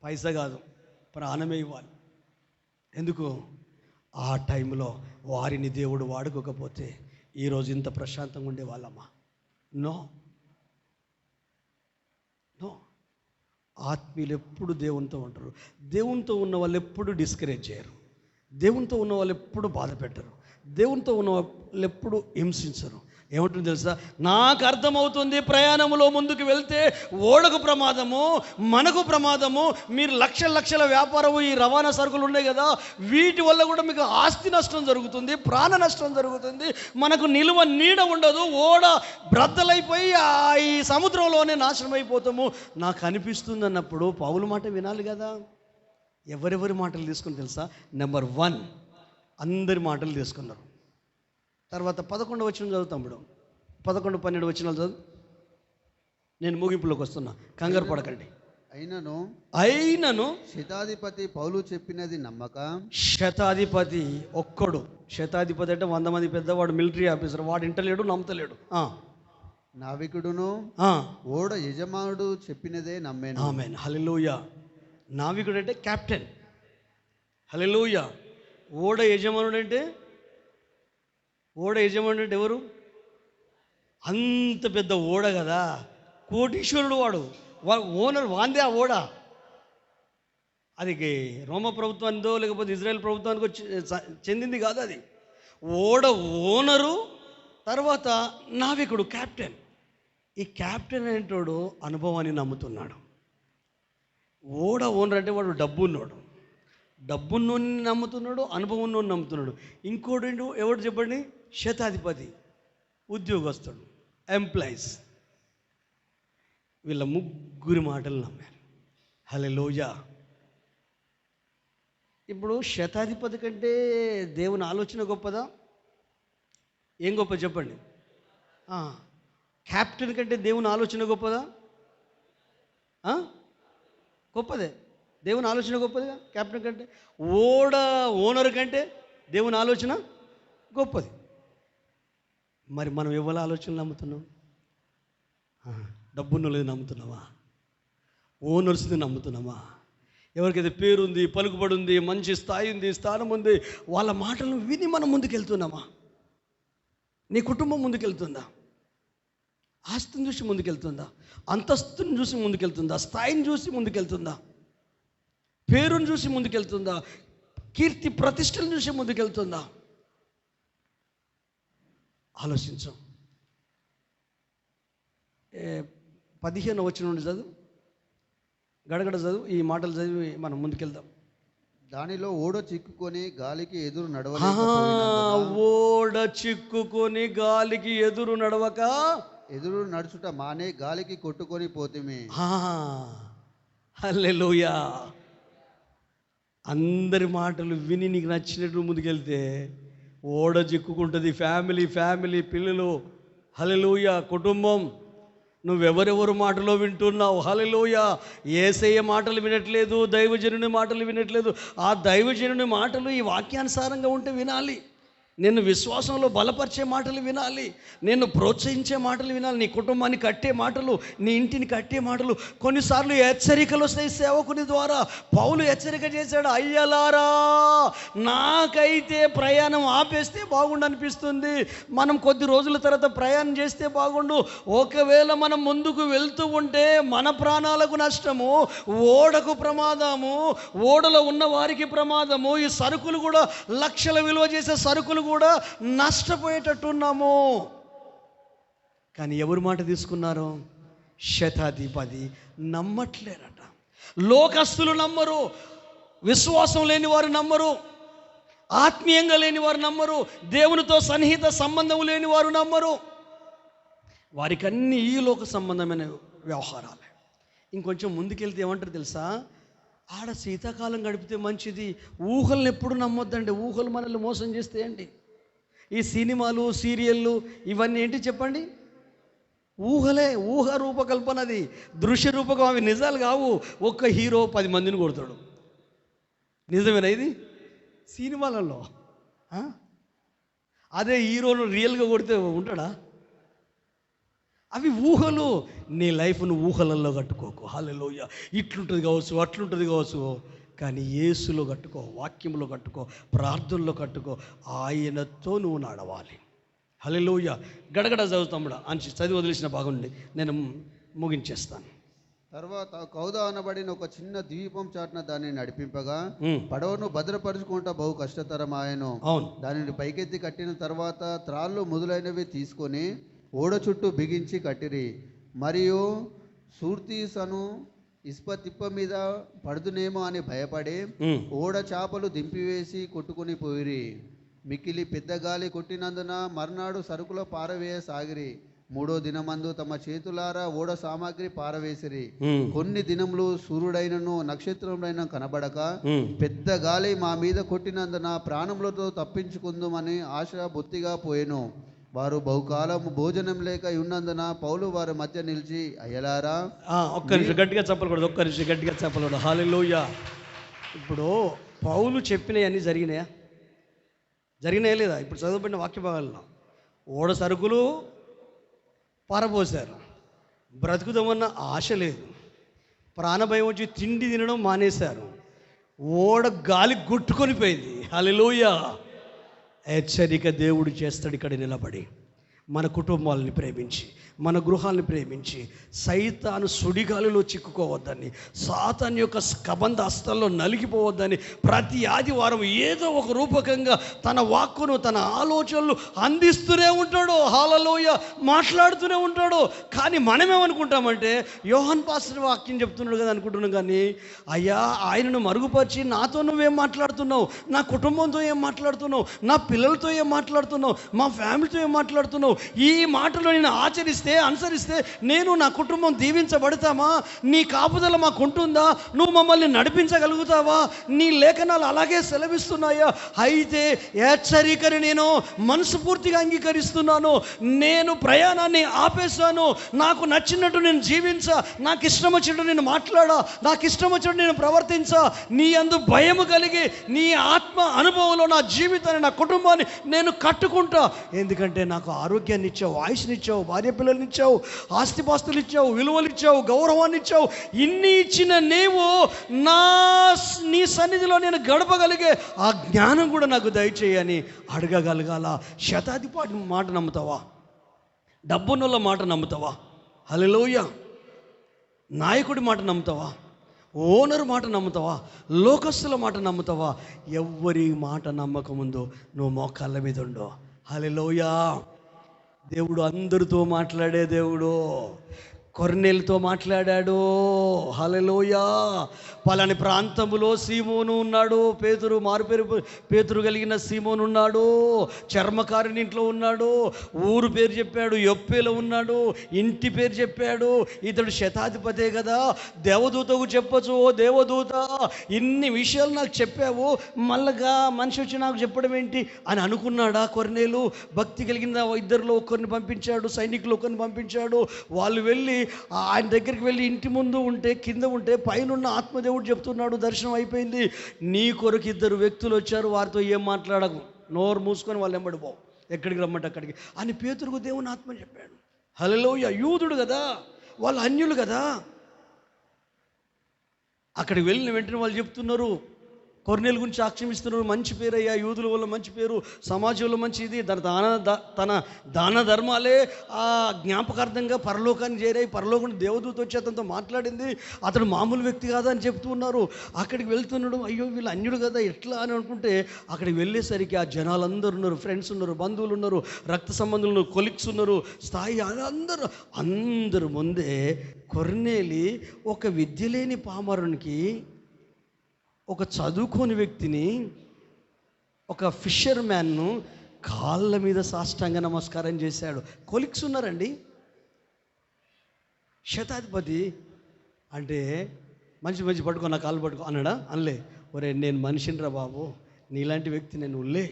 పైసా కాదు, ప్రాణమే ఇవ్వాలి. ఎందుకు? ఆ టైంలో వారిని దేవుడు వాడుకోకపోతే ఈరోజు ఇంత ప్రశాంతంగా ఉండేవాళ్ళమ్మా? నో. ఆత్మీయులు ఎప్పుడు దేవునితో ఉంటారు. దేవునితో ఉన్న వాళ్ళు ఎప్పుడు డిస్కరేజ్ చేయరు, దేవునితో ఉన్న వాళ్ళు ఎప్పుడు బాధ పెట్టరు, దేవునితో ఉన్న వాళ్ళు ఎప్పుడు హింసించరు. ఏమంటుంది తెలుసా? నాకు అర్థమవుతుంది, ప్రయాణంలో ముందుకు వెళ్తే ఓడకు ప్రమాదము, మనకు ప్రమాదము. మీరు లక్షల వ్యాపారము, ఈ రవాణా సరుకులు ఉన్నాయి కదా, వీటి వల్ల కూడా మీకు ఆస్తి నష్టం జరుగుతుంది, ప్రాణ నష్టం జరుగుతుంది, మనకు నిలువ నీడ ఉండదు, ఓడ బ్రద్దలైపోయి ఈ సముద్రంలోనే నాశనం అయిపోతాము నాకు అనిపిస్తుంది అన్నప్పుడు పౌలు మాట వినాలి కదా. ఎవరెవరి మాటలు తీసుకుని తెలుసా? నెంబర్ 1 అందరి మాటలు తీసుకున్నారు. తర్వాత 11వ వచనం చదువుతాం. 11, 12 వచనాలు చదువు. నేను ముగింపులోకి వస్తున్నా, కంగారు పడకండి. అయినను శతాధిపతి పౌలు చెప్పినది నమ్మక. శతాధిపతి ఒక్కడు, శతాధిపతి అంటే 100 మంది పెద్దవాడు, మిలిటరీ ఆఫీసర్, వాడు ఇంటలేడు, నమ్మతలేడు. నావికుడును ఓడ యజమానుడు చెప్పినదే నమ్మేను. ఆమేన్, హల్లెలూయా. నావికుడు అంటే కెప్టెన్. హల్లెలూయా. ఓడ యజమానుడు అంటే ఎవరు? అంత పెద్ద ఓడ కదా, కోటీశ్వరుడు వాడు, ఓనర్ వాందే ఆ ఓడ. అది రోమ ప్రభుత్వానిదో లేకపోతే ఇజ్రాయెల్ ప్రభుత్వానికి చెందింది కాదు. అది ఓడ ఓనరు తర్వాత నావికుడు, క్యాప్టెన్. ఈ క్యాప్టెన్ ఏంటోడు అనుభవాన్ని నమ్ముతున్నాడు. ఓడ ఓనర్ అంటే వాడు డబ్బున్నోడు, డబ్బున్నోని నమ్ముతున్నాడు, అనుభవం నమ్ముతున్నాడు. ఇంకోటి ఎవడు చెప్పండి, శతాధిపతి, ఉద్యోగస్తుడు, ఎంప్లాయీస్. వీళ్ళ ముగ్గురి మాటలు నమ్మారు. హల్లెలూయా. ఇప్పుడు శతాధిపతి కంటే దేవుని ఆలోచన గొప్పదా? ఏం గొప్ప చెప్పండి. క్యాప్టెన్ కంటే దేవుని ఆలోచన గొప్పదా? గొప్పదే. దేవుని ఆలోచన గొప్పదిగా క్యాప్టెన్ కంటే. ఓడ ఓనర్ కంటే దేవుని ఆలోచన గొప్పది. మరి మనం ఎవరి ఆలోచనలు నమ్ముతున్నాం? డబ్బున్నోళ్ళది నమ్ముతున్నామా? ఓనర్స్ని నమ్ముతున్నామా? ఎవరికైతే పేరుంది, పలుకుబడి ఉంది, మంచి స్థాయి ఉంది, స్థానం ఉంది, వాళ్ళ మాటలను విని మనం ముందుకెళ్తున్నామా? నీ కుటుంబం ముందుకెళ్తుందా? ఆస్తిని చూసి ముందుకెళ్తుందా? అంతస్తుని చూసి ముందుకెళ్తుందా? స్థాయిని చూసి ముందుకెళ్తుందా? పేరును చూసి ముందుకెళ్తుందా? కీర్తి ప్రతిష్టలను చూసి ముందుకెళ్తుందా? ఆలోచించు. 15వ వచనం నుండి చదువు, గడగడ చదువు. ఈ మాటలు చదివి మనం ముందుకెళ్దాం. దానిలో ఓడ చిక్కుకొని గాలికి ఎదురు నడవక ఎదురు నడుచుట మానే గాలికి కొట్టుకొని పోతిమి. హల్లెలూయా. అందరి మాటలు విని నీకు నచ్చినట్టు ముందుకెళ్తే ఓడ చిక్కుకుంటుంది. ఫ్యామిలీ, పిల్లలు, హల్లెలూయా, కుటుంబం. నువ్వెవరెవరు మాటలో వింటున్నావు? హల్లెలూయా. యేసయ్య మాటలు వినట్లేదు, దైవజనుని మాటలు వినట్లేదు. ఆ దైవజనుని మాటలు ఈ వాక్యానుసారంగా ఉంటే వినాలి. నిన్ను విశ్వాసంలో బలపరిచే మాటలు వినాలి, నిన్ను ప్రోత్సహించే మాటలు వినాలి, నీ కుటుంబాన్ని కట్టే మాటలు, నీ ఇంటిని కట్టే మాటలు. కొన్నిసార్లు హెచ్చరికలు వస్తాయి సేవకుని ద్వారా. పౌలు హెచ్చరిక చేశాడు, అయ్యలారా నాకైతే ప్రయాణం ఆపేస్తే బాగుండు అనిపిస్తుంది, మనం కొద్ది రోజుల తర్వాత ప్రయాణం చేస్తే బాగుండు. ఒకవేళ మనం ముందుకు వెళ్తూ ఉంటే మన ప్రాణాలకు నష్టము, ఓడకు ప్రమాదము, ఓడలో ఉన్న వారికి ప్రమాదము. ఈ సరుకులు కూడా లక్షల విలువ చేసే సరుకులు కూడా నష్టపోయేటట్టున్నాము. కానీ ఎవరి మాట తీసుకున్నారు? శతాధిపతి నమ్మట్లేరట. లోకస్తులు నమ్మరు, విశ్వాసం లేని వారు నమ్మరు, ఆత్మీయంగా లేని వారు నమ్మరు, దేవునితో సన్నిహిత సంబంధం లేని వారు నమ్మరు. వారికి అన్ని ఈ లోక సంబంధమైన వ్యవహారాలే. ఇంకొంచెం ముందుకెళ్తే ఏమంటారు తెలుసా? ఆడ శీతాకాలం గడిపితే మంచిది. ఊహలను ఎప్పుడు నమ్మొద్దండి. ఊహలు మనల్ని మోసం చేస్తాయండి. ఈ సినిమాలు, సీరియళ్ళు ఇవన్నీ ఏంటి చెప్పండి? ఊహలే. ఊహ రూపకల్పనది, దృశ్య రూపకం. అవి నిజాలు కావు. ఒక్క హీరో 10 మందిని కొడతాడు. నిజమేనా ఇది? సినిమాలలో. అదే హీరోను రియల్గా కొడితే ఉంటాడా? అవి ఊహలు. నీ లైఫ్ను ఊహలలో కట్టుకోకు. హల్లెలూయా. ఇట్లుంటుంది కావచ్చు, అట్లుంటుంది కావచ్చు, కానీ యేసులో కట్టుకో, వాక్యంలో కట్టుకో, ప్రార్థనలో కట్టుకో. ఆయనతో నువ్వు నడవాలి. హల్లెలూయా. గడగడ చదువుతాముడా అని చదివి వదిలేసిన బాగుండి నేను ముగించేస్తాను. తర్వాత కౌద అనబడిన ఒక చిన్న ద్వీపం చాటున దాన్ని నడిపింపగా పడవను భద్రపరుచుకుంటా బహు కష్టతరమాయను. దానిని పైకెత్తి కట్టిన తర్వాత త్రాళ్ళు మొదలైనవి తీసుకొని ఓడ చుట్టూ బిగించి కట్టిరి. మరియు సూర్తీసను ఇసుక తిప్ప మీద పడుదునేమో అని భయపడి ఓడ చాపలు దింపివేసి కొట్టుకుని పోయిరి. మిక్కిలి పెద్ద గాలి కొట్టినందున మర్నాడు సరుకులో పారవేయసాగిరి. 3వ దినమందు తమ చేతులారా ఓడ సామాగ్రి పారవేసిరి. కొన్ని దినములు సూర్యుడైనను నక్షత్రముడైన కనబడక పెద్ద గాలి మా మీద కొట్టినందున ప్రాణములతో తప్పించుకుందామని ఆశ బొత్తిగా పోయెను. వారు బహుకాలము భోజనం లేక ఉన్నందున పౌలు వారి మధ్య నిలిచి, అయ్యలారా. ఒక్క నిమిషం గట్టిగా చెప్పకూడదు, ఒక్క నిమిషం గట్టిగా చెప్పకూడదు. హల్లెలూయా. ఇప్పుడు పౌలు చెప్పినవన్నీ జరిగినాయా? జరిగినాయా లేదా? ఇప్పుడు చదువుకున్న వాక్య భాగాల్లో ఓడ సరుకులు పారబోసారు, బ్రతుకుదామన్న ఆశ లేదు, ప్రాణభయం వచ్చి తిండి తినడం మానేశారు, ఓడ గాలి గుట్టుకొని పోయింది. హల్లెలూయా. హెచ్చరిక దేవుడు చేస్తాడు ఇక్కడ నిలబడి, మన కుటుంబాలని ప్రేమించి, మన గృహాన్ని ప్రేమించి సైతాను సుడిగాలిలో చిక్కుకోవద్దని, సాతాను యొక్క కబంధ హస్తాల్లో నలిగిపోవద్దని ప్రతి ఆదివారం ఏదో ఒక రూపకంగా తన వాక్కును, తన ఆలోచనలు అందిస్తూనే ఉంటాడు. హల్లెలూయా, మాట్లాడుతూనే ఉంటాడు. కానీ మనమేమనుకుంటామంటే యోహాన్ పాస్టర్ వాక్యం చెప్తున్నాడు కదా అనుకుంటున్నాం. కానీ అయ్యా, ఆయనను మరుగుపరిచి నాతో నువ్వేం మాట్లాడుతున్నావు, నా కుటుంబంతో ఏం మాట్లాడుతున్నావు, నా పిల్లలతో ఏం మాట్లాడుతున్నావు, మా ఫ్యామిలీతో ఏం మాట్లాడుతున్నావు? ఈ మాటలు నేను ఆచరిస్తే, అనుసరిస్తే నేను, నా కుటుంబం దీవించబడతామా? నీ కాపుదల మాకు ఉంటుందా? నువ్వు మమ్మల్ని నడిపించగలుగుతావా? నీ లేఖనాలు అలాగే సెలవిస్తున్నాయా? అయితే హెచ్చరికని నేను మనస్ఫూర్తిగా అంగీకరిస్తున్నాను. నేను ప్రయాణాన్ని ఆపేశాను. నాకు నచ్చినట్టు నేను జీవించా, నాకు ఇష్టం వచ్చినట్టు నేను మాట్లాడా, నాకు ఇష్టం వచ్చినట్టు నేను ప్రవర్తించా. నీ అందు భయము కలిగి నీ ఆత్మ అనుభవంలో నా జీవితాన్ని, నా కుటుంబాన్ని నేను కట్టుకుంటా. ఎందుకంటే నాకు ఆరోగ్యాన్ని ఇచ్చావు, ఆయుష్ని ఇచ్చావు, భార్య పిల్లల్ని ఇచ్చావు, ఆస్తిపాస్తులు ఇచ్చావు, విలువలు ఇచ్చావు, గౌరవాన్ని ఇచ్చావు. ఇన్ని ఇచ్చిన నీవు నీ సన్నిధిలో నేను గడపగలిగే ఆ జ్ఞానం కూడా నాకు దయచేయని అడగగలగాల. శతాధిపతి మాట నమ్ముతావా? డబ్బున్నోళ్ళ మాట నమ్ముతావా? హల్లెలూయా. నాయకుడి మాట నమ్ముతావా? ఓనర్ మాట నమ్ముతావా? లోకస్తుల మాట నమ్ముతావా? ఎవ్వరి మాట నమ్మకముందో నువ్వు మోకాళ్ళ మీద ఉండో. హల్లెలూయా. దేవుడు అందరితో మాట్లాడే దేవుడు. కొర్నేలుతో మాట్లాడాడు. హల్లెలూయా. పలాని ప్రాంతములో సీమోను ఉన్నాడు, పేతురు, మారుపేరు పేతురు కలిగిన సీమోను ఉన్నాడు, చర్మకారుని ఇంట్లో ఉన్నాడు, ఊరు పేరు చెప్పాడు, యొప్పేలో ఉన్నాడు, ఇంటి పేరు చెప్పాడు. ఇతడు శతాధిపతే కదా, దేవదూతకు చెప్పచ్చు, ఓ దేవదూత ఇన్ని విషయాలు నాకు చెప్పావు, మళ్ళగా మనిషి వచ్చి నాకు చెప్పడం ఏంటి అని అనుకున్నాడా కొర్నేలు? భక్తి కలిగిన ఇద్దరిలో ఒకరిని పంపించాడు, సైనికులు ఒకరిని పంపించాడు. వాళ్ళు వెళ్ళి ఆయన దగ్గరికి వెళ్ళి ఇంటి ముందు ఉంటే, కింద ఉంటే పైనున్న ఆత్మదేవుడు చెప్తున్నాడు, దర్శనం అయిపోయింది, నీ కొరకు ఇద్దరు వ్యక్తులు వచ్చారు, వారితో ఏం మాట్లాడకు, నోరు మూసుకొని వాళ్ళు వెంబడిపోవు, ఎక్కడికి రమ్మంటే అక్కడికి అని పేతురుకు దేవుని ఆత్మ చెప్పాడు. హల్లెలూయా. యూదుడు కదా, వాళ్ళు అన్యులు కదా. అక్కడికి వెళ్ళిన వెంటనే వాళ్ళు చెప్తున్నారు, కొర్నేలు గురించి ఆక్షేపిస్తున్నారు. మంచి పేరు అయ్యా, యూదుల వల్ల మంచి పేరు, సమాజంలో మంచిది, తన దాన ధర్మాలే ఆ జ్ఞాపకార్థంగా పరలోకాన్ని చేరాయి, పరలోకం దేవదూత వచ్చి అతనితో మాట్లాడింది, అతడు మామూలు వ్యక్తి కాదా అని చెప్తూ ఉన్నారు. అక్కడికి వెళ్తున్నాడు, అయ్యో వీళ్ళు అన్యుడు కదా ఎట్లా అని అనుకుంటే అక్కడికి వెళ్ళేసరికి ఆ జనాలందరూ ఉన్నారు, ఫ్రెండ్స్ ఉన్నారు, బంధువులు ఉన్నారు, రక్త సంబంధులు ఉన్నారు, కొలిక్స్ ఉన్నారు, స్థాయి అందరూ ముందే కొర్నేలి ఒక విద్య లేని పామరునికి, ఒక చదువుకోని వ్యక్తిని, ఒక ఫిషర్ మ్యాన్ను కాళ్ళ మీద సాష్టాంగ నమస్కారం చేశాడు. కొలిక్స్ ఉన్నారండి. శతాధిపతి అంటే మంచి పట్టుకో, నా కాళ్ళు పట్టుకో అన్నాడా? అనలే. ఒరే నేను మనిషినిరా బాబు, నీలాంటి వ్యక్తి నేను ఉల్లే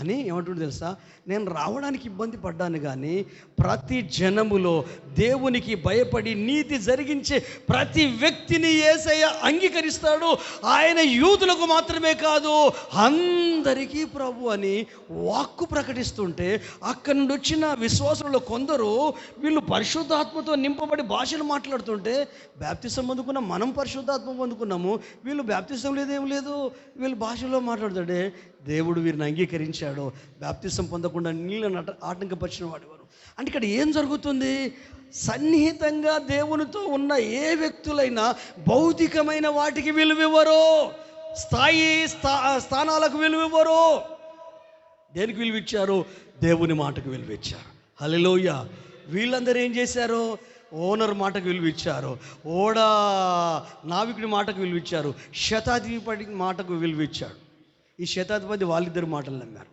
అని ఏమంటుంది తెలుసా? నేను రావడానికి ఇబ్బంది పడ్డాను, కానీ ప్రతి జనములో దేవునికి భయపడి నీతి జరిగించే ప్రతి వ్యక్తిని యేసయ్య అంగీకరిస్తాడు. ఆయన యూదులకు మాత్రమే కాదు అందరికీ ప్రభు అని వాక్కు ప్రకటిస్తుంటే, అక్కడి నుండి వచ్చిన విశ్వాసులలో కొందరు వీళ్ళు పరిశుద్ధాత్మతో నింపబడి భాషలు మాట్లాడుతుంటే, బాప్తిసం పొందుకున్న మనం పరిశుద్ధాత్మ పొందుకున్నాము, వీళ్ళు బాప్తిసం లేదేం లేదు, వీళ్ళు భాషలో మాట్లాడుతుంటే దేవుడు వీరిని అంగీకరించాడు. బాప్తిసం పొందకుండా నీళ్ళను ఆటంకపరిచిన వాడు వారు. అంటే ఇక్కడ ఏం జరుగుతుంది? సన్నిహితంగా దేవునితో ఉన్న ఏ వ్యక్తులైనా భౌతికమైన వాటికి విలువివ్వరు, స్థానాలకు విలువివ్వరు. దేనికి విలువిచ్చారు? దేవుని మాటకు విలువిచ్చారు. హల్లెలూయా. వీళ్ళందరూ ఏం చేశారు? ఓనర్ మాటకు విలువిచ్చారు, ఓడా నావికుడి మాటకు విలువిచ్చారు, శతాధిపతి మాటకు విలువిచ్చాడు. ఈ శతాధిపతి వాళ్ళిద్దరు మాటలు నమ్మారు.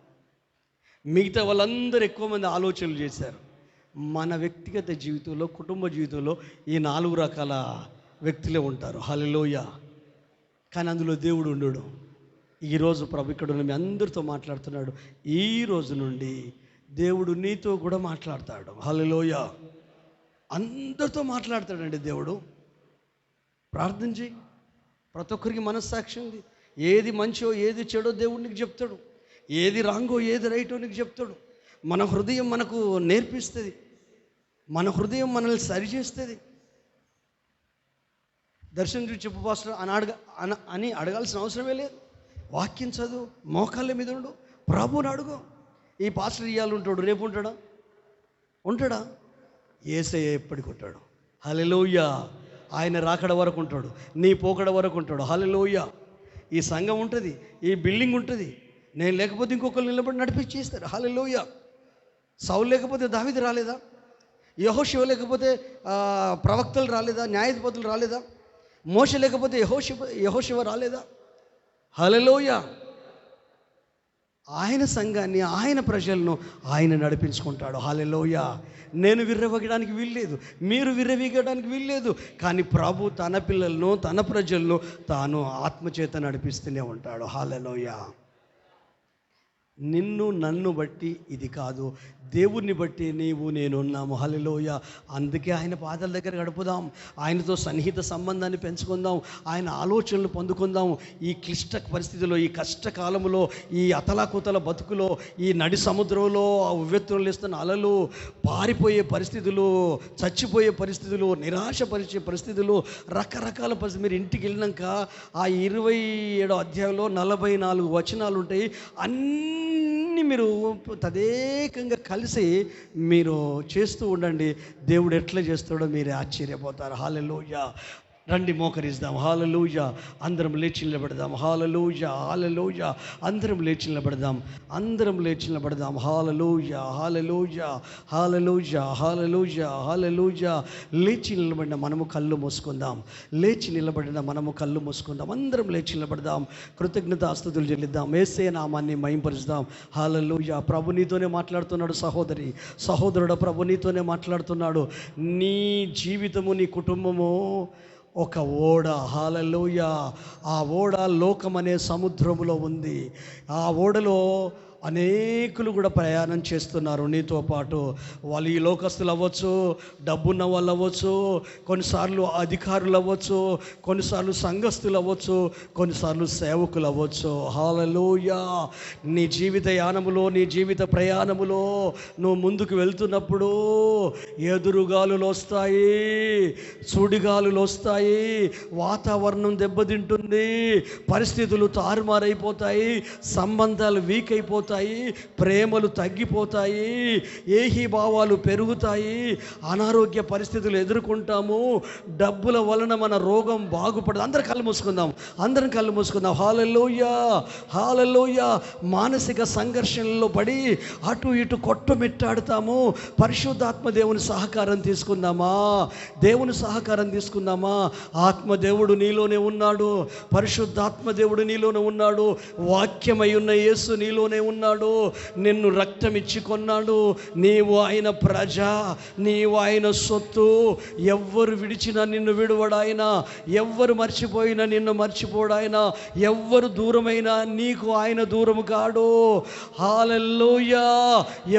మిగతా వాళ్ళందరూ ఎక్కువ మంది ఆలోచనలు చేశారు. మన వ్యక్తిగత జీవితంలో, కుటుంబ జీవితంలో ఈ 4 రకాల వ్యక్తులే ఉంటారు. హల్లెలూయా. కానీ అందులో దేవుడు ఉండడు. ఈరోజు ప్రభు ఇక్కడ ఉన్న మీ అందరితో మాట్లాడుతున్నాడు. ఈ రోజు నుండి దేవుడు నీతో కూడా మాట్లాడతాడు. హల్లెలూయా. అందరితో మాట్లాడతాడండి దేవుడు. ప్రార్థన చేయి. ప్రతి ఒక్కరికి మనస్సాక్షి ఉంది. ఏది మంచో ఏది చెడో దేవుడు నీకు చెప్తాడు, ఏది రాంగో ఏది రైటో నీకు చెప్తాడు. మన హృదయం మనకు నేర్పిస్తుంది, మన హృదయం మనల్ని సరిచేస్తుంది. దర్శనం చూసి చెప్పు పాస్టర్ అని అడగాల్సిన అవసరమే లేదు. వాక్యం చదువు, మోకాళ్ళ మీద ఉండు, ప్రభువుని అడుగు. ఈ పాస్టర్ ఇయ్యాలు ఉంటాడు, రేపు ఉంటాడా? యేసయ్య ఎప్పటికి ఉంటాడు. హల్లెలూయా. ఆయన రాకడ వరకు ఉంటాడు, నీ పోకడ వరకు ఉంటాడు. హల్లెలూయా. ఈ సంఘం ఉంటుంది, ఈ బిల్డింగ్ ఉంటుంది. నేను లేకపోతే ఇంకొకరు నిలబడి నడిపించేస్తారు. హల్లెలూయా. సౌలు లేకపోతే దావీదు రాలేదా? యెహోషువ లేకపోతే ప్రవక్తలు రాలేదా? న్యాయాధిపతులు రాలేదా? మోషే లేకపోతే యెహోషువ రాలేదా? హల్లెలూయా. ఆయన సంఘాన్ని, ఆయన ప్రజలను ఆయన నడిపించుకుంటాడు. హల్లెలూయా. నేను విర్రవగడానికి వీల్లేదు, మీరు విర్రవీగడానికి వీల్లేదు. కానీ ప్రభు తన పిల్లలను, తన ప్రజలను తాను ఆత్మచేత నడిపిస్తూనే ఉంటాడు. హల్లెలూయా. నిన్ను నన్ను బట్టి ఇది కాదు, దేవుణ్ణి బట్టి నీవు నేను ఉన్నాము. హల్లెలూయా. అందుకే ఆయన పాదాల దగ్గర గడుపుదాం, ఆయనతో సన్నిహిత సంబంధాన్ని పెంచుకుందాం, ఆయన ఆలోచనలు పొందుకుందాం. ఈ క్లిష్ట పరిస్థితిలో, ఈ కష్టకాలంలో, ఈ అతలాకుతల బతుకులో, ఈ నడి సముద్రంలో ఉవ్వెత్తులు లేస్తున్న అలలు, పారిపోయే పరిస్థితులు, చచ్చిపోయే పరిస్థితులు, నిరాశపరిచే పరిస్థితులు, రకరకాల పరిస్థితులు. మీరు ఇంటికి వెళ్ళినాక ఆ 27వ అధ్యాయంలో 44 వచనాలు ఉంటాయి. అన్నీ మీరు తదేకంగా కలిసి మీరు చేస్తూ ఉండండి. దేవుడు ఎట్లా చేస్తాడో మీరే ఆశ్చర్యపోతారు. హల్లెలూయా. రండి మోకరిద్దాం. హల్లెలూయా. అందరం లేచి నిలబడదాం. హల్లెలూయా. హల్లెలూయా. అందరం లేచి నిలబడదాం. అందరం లేచి నిలబడదాం. హల్లెలూయా. హల్లెలూయా. హల్లెలూయా. హల్లెలూయా. హల్లెలూయా. లేచి నిలబడిన మనము కళ్ళు మూసుకుందాం. లేచి నిలబడిన మనము కళ్ళు మూసుకుందాం. అందరం లేచి నిలబడదాం. కృతజ్ఞతాస్తుతులు చెల్లిద్దాం. యేసయ్య నామాన్ని మహింపరుస్తాం. హల్లెలూయా. ప్రభు నీతోనే మాట్లాడుతున్నాడు. సహోదరి, సహోదరుడు, ప్రభు నీతోనే మాట్లాడుతున్నాడు. నీ జీవితము, నీ కుటుంబము ఒక ఓడ. హల్లెలూయా. ఆ ఓడ లోకం అనే సముద్రములో ఉంది. ఆ ఓడలో అనేకులు కూడా ప్రయాణం చేస్తున్నారు నీతో పాటు. వాళ్ళు ఈ లోకస్తులు అవ్వచ్చు, డబ్బున్న వాళ్ళు అవ్వచ్చు, కొన్నిసార్లు అధికారులు అవ్వచ్చు, కొన్నిసార్లు సంఘస్థులు అవ్వచ్చు, కొన్నిసార్లు సేవకులు అవ్వచ్చు. హల్లెలూయా. నీ జీవిత యానములో, నీ జీవిత ప్రయాణములో నువ్వు ముందుకు వెళ్తున్నప్పుడు ఎదురుగాలులు వస్తాయి, సుడిగాలులు వస్తాయి, వాతావరణం దెబ్బతింటుంది, పరిస్థితులు తారుమారైపోతాయి, సంబంధాలు వీక్ అయిపోతాయి, ప్రేమలు తగ్గిపోతాయి, ఏహీభావాలు పెరుగుతాయి, అనారోగ్య పరిస్థితులు ఎదుర్కొంటాము, డబ్బుల వలన మన రోగం బాగుపడదు. అందరం కళ్ళు మూసుకుందాం. అందరం కళ్ళు మూసుకుందాం. హల్లెలూయా. హల్లెలూయా. మానసిక సంఘర్షణలో పడి అటు ఇటు కొట్టుమిట్టాడుతాము. పరిశుద్ధాత్మ దేవుని సహకారం తీసుకుందామా? దేవుని సహకారం తీసుకుందామా? ఆత్మదేవుడు నీలోనే ఉన్నాడు. పరిశుద్ధాత్మ దేవుడు నీలోనే ఉన్నాడు. వాక్యమై ఉన్న యేసు నీలోనే ఉన్నాడు. నిన్ను రక్తం ఇచ్చి కొన్నాడు. నీవు ఆయన ప్రజ, నీవు ఆయన సొత్తు. ఎవ్వరు విడిచినా నిన్ను విడువడాయన, ఎవ్వరు మర్చిపోయినా నిన్ను మర్చిపోడాయన, ఎవ్వరు దూరమైనా నీకు ఆయన దూరం కాడు. హల్లెలూయా.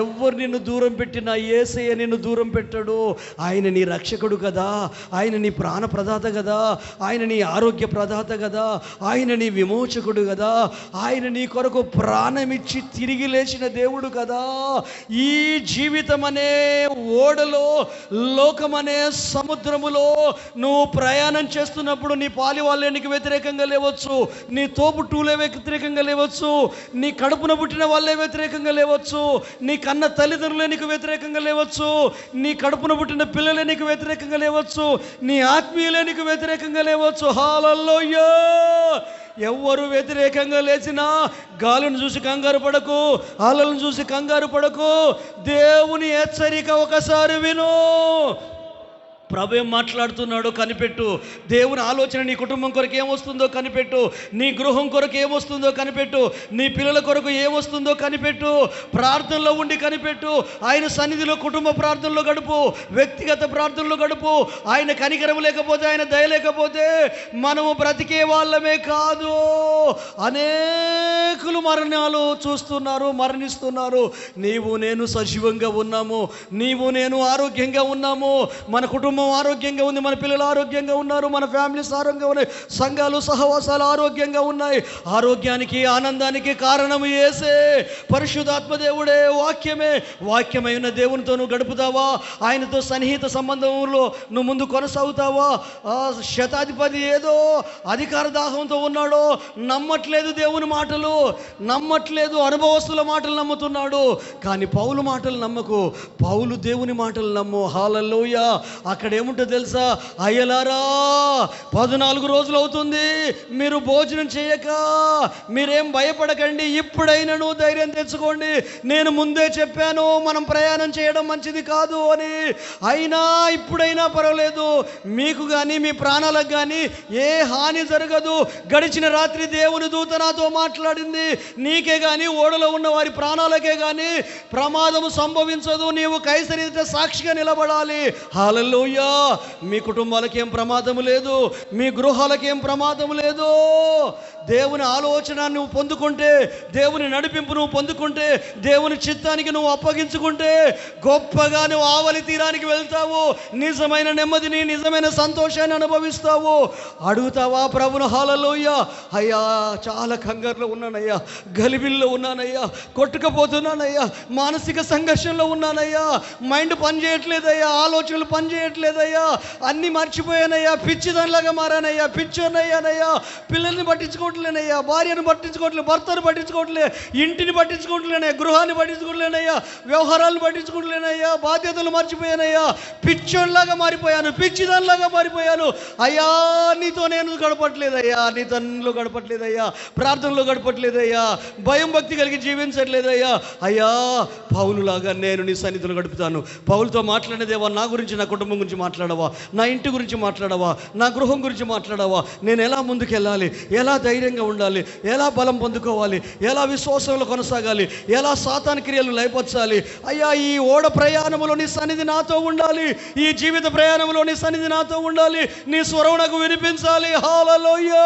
ఎవ్వరు నిన్ను దూరం పెట్టినా యేసయ్య నిన్ను దూరం పెట్టడు. ఆయన నీ రక్షకుడు కదా, ఆయన నీ ప్రాణ ప్రదాత కదా, ఆయన నీ ఆరోగ్య ప్రదాత కదా, ఆయన నీ విమోచకుడు కదా, ఆయన నీ కొరకు ప్రాణమిచ్చి తిరిగి లేచిన దేవుడు కదా. ఈ జీవితం అనే ఓడలో, లోకమనే సముద్రములో నువ్వు ప్రయాణం చేస్తున్నప్పుడు నీ పాలి వాళ్ళే నీకు వ్యతిరేకంగా లేవచ్చు, నీ తోబుట్టువులే వ్యతిరేకంగా లేవచ్చు, నీ కడుపున పుట్టిన వాళ్ళే వ్యతిరేకంగా లేవచ్చు, నీ కన్న తల్లిదండ్రులే నీకు వ్యతిరేకంగా లేవచ్చు, నీ కడుపున పుట్టిన పిల్లలే నీకు వ్యతిరేకంగా లేవచ్చు, నీ ఆత్మీయులే నీకు వ్యతిరేకంగా లేవచ్చు. హల్లెలూయా. ఎవ్వరు వ్యతిరేకంగా లేచినా గాలును చూసి కంగారు పడకు, అలలను చూసి కంగారు పడకు. దేవుని హెచ్చరిక ఒకసారి విను. ప్రభు ఏం మాట్లాడుతున్నాడో కనిపెట్టు. దేవుని ఆలోచన నీ కుటుంబం కొరకు ఏమొస్తుందో కనిపెట్టు, నీ గృహం కొరకు ఏమొస్తుందో కనిపెట్టు, నీ పిల్లల కొరకు ఏమొస్తుందో కనిపెట్టు. ప్రార్థనలో ఉండి కనిపెట్టు. ఆయన సన్నిధిలో కుటుంబ ప్రార్థనలో గడుపు, వ్యక్తిగత ప్రార్థనలో గడుపు. ఆయన కనికరం లేకపోతే, ఆయన దయ లేకపోతే మనము బ్రతికే వాళ్ళమే కాదు. అనేకులు మరణాలు చూస్తున్నారు, మరణిస్తున్నారు. నీవు నేను సజీవంగా ఉన్నాము, నీవు నేను ఆరోగ్యంగా ఉన్నాము, మన కుటుంబం కుటుంబం ఆరోగ్యంగా ఉంది, మన పిల్లలు ఆరోగ్యంగా ఉన్నారు, మన ఫ్యామిలీస్ ఆరోగ్యంగా ఉన్నాయి, సంఘాలు సహవాసాలు ఆరోగ్యంగా ఉన్నాయి. ఆరోగ్యానికి ఆనందానికి కారణం యేసే, పరిశుద్ధాత్మ దేవుడే, వాక్యమై ఉన్న దేవునితో నువ్వు గడుపుతావా? ఆయనతో సన్నిహిత సంబంధంలో నువ్వు ముందు కొనసాగుతావా? శతాధిపతి ఏదో అధికార దాహంతో ఉన్నాడో, నమ్మట్లేదు దేవుని మాటలు, నమ్మట్లేదు, అనుభవస్తుల మాటలు నమ్ముతున్నాడు. కానీ పౌలు మాటలు నమ్మకు, పౌలు దేవుని మాటలు నమ్ము. హల్లెలూయా. అక్కడ ఏముంటో తెలుసా? అయ్యలారా 14 రోజులు అవుతుంది మీరు భోజనం చేయక, మీరేం భయపడకండి, ఇప్పుడైనా ధైర్యం తెచ్చుకోండి. నేను ముందే చెప్పాను మనం ప్రయాణం చేయడం మంచిది కాదు అని. అయినా ఇప్పుడైనా పర్వాలేదు, మీకు కానీ మీ ప్రాణాలకు కానీ ఏ హాని జరగదు. గడిచిన రాత్రి దేవుని దూత నాతో మాట్లాడింది, నీకే కానీ ఓడలో ఉన్న వారి ప్రాణాలకే కానీ ప్రమాదం సంభవించదు, నీవు కైసరిత సాక్షిగా నిలబడాలి. హల్లెలూయా. మీ కుటుంబాలకి ఏం ప్రమాదం లేదు, మీ గృహాలకి ఏం ప్రమాదం లేదు. దేవుని ఆలోచన నువ్వు పొందుకుంటే, దేవుని నడిపింపు నువ్వు పొందుకుంటే, దేవుని చిత్తానికి నువ్వు అప్పగించుకుంటే గొప్పగా నువ్వు ఆవలి తీరానికి వెళ్తావు. నిజమైన నెమ్మదిని, నిజమైన సంతోషాన్ని అనుభవిస్తావు. అడుగుతావా ప్రభును? హల్లెలూయా. అయ్యా చాలా కంగారులో ఉన్నానయ్యా, గలిబిల్లో ఉన్నానయ్యా, కొట్టుకుపోతున్నానయ్యా, మానసిక సంఘర్షణలో ఉన్నానయ్యా, మైండ్ పని చేయట్లేదయ్యా, ఆలోచనలు పని చేయట్లేదయ్యా, అన్నీ మర్చిపోయానయ్యా, పిచ్చిదానిలాగా మారానయ్యా, పిచ్చోనయ్యానయ్యా, పిల్లల్ని పట్టించుకోవట్లేనయ్యా, భార్యను పట్టించుకోవట్లేదు, భర్తను పట్టించుకోవట్లే, ఇంటిని పట్టించుకోవట్లేనయ్యా, గృహాన్ని పట్టించుకోవట్లేనయ్యా, వ్యవహారాలను పట్టించుకోవట్లేనయ్యా, బాధ్యతలు మర్చిపోయానయ్యా, పిచ్చోళ్ళలాగా మారిపోయాను, పిచ్చిదానిలాగా మారిపోయాను. అయ్యా నీతో నేను గడపట్లేదయ్యా, నీ తన్నులో గడపట్లేదయ్యా, ప్రార్థనలో గడపట్లేదయ్యా, భయం భక్తి కలిగి జీవించట్లేదయ్యా. అయ్యా పౌలులాగా నేను నీ సన్నిధిలో గడుపుతాను. పౌలుతో మాట్లాడేదేవా, నా గురించి, నా కుటుంబం గురించి మాట్లాడవా, నా ఇంటి గురించి మాట్లాడవా, నా గృహం గురించి మాట్లాడవా, నేను ఎలా ముందుకు వెళ్ళాలి, ఎలా ధైర్యంగా ఉండాలి, ఎలా బలం పొందుకోవాలి, ఎలా విశ్వాసంలో కొనసాగాలి, ఎలా సాతాను క్రియలు లయపరచాలి. అయ్యా ఈ ఓడ ప్రయాణంలో నీ సన్నిధి నాతో ఉండాలి, ఈ జీవిత ప్రయాణంలో నీ సన్నిధి నాతో ఉండాలి, నీ స్వరం నాకు వినిపించాలి. హల్లెలూయా.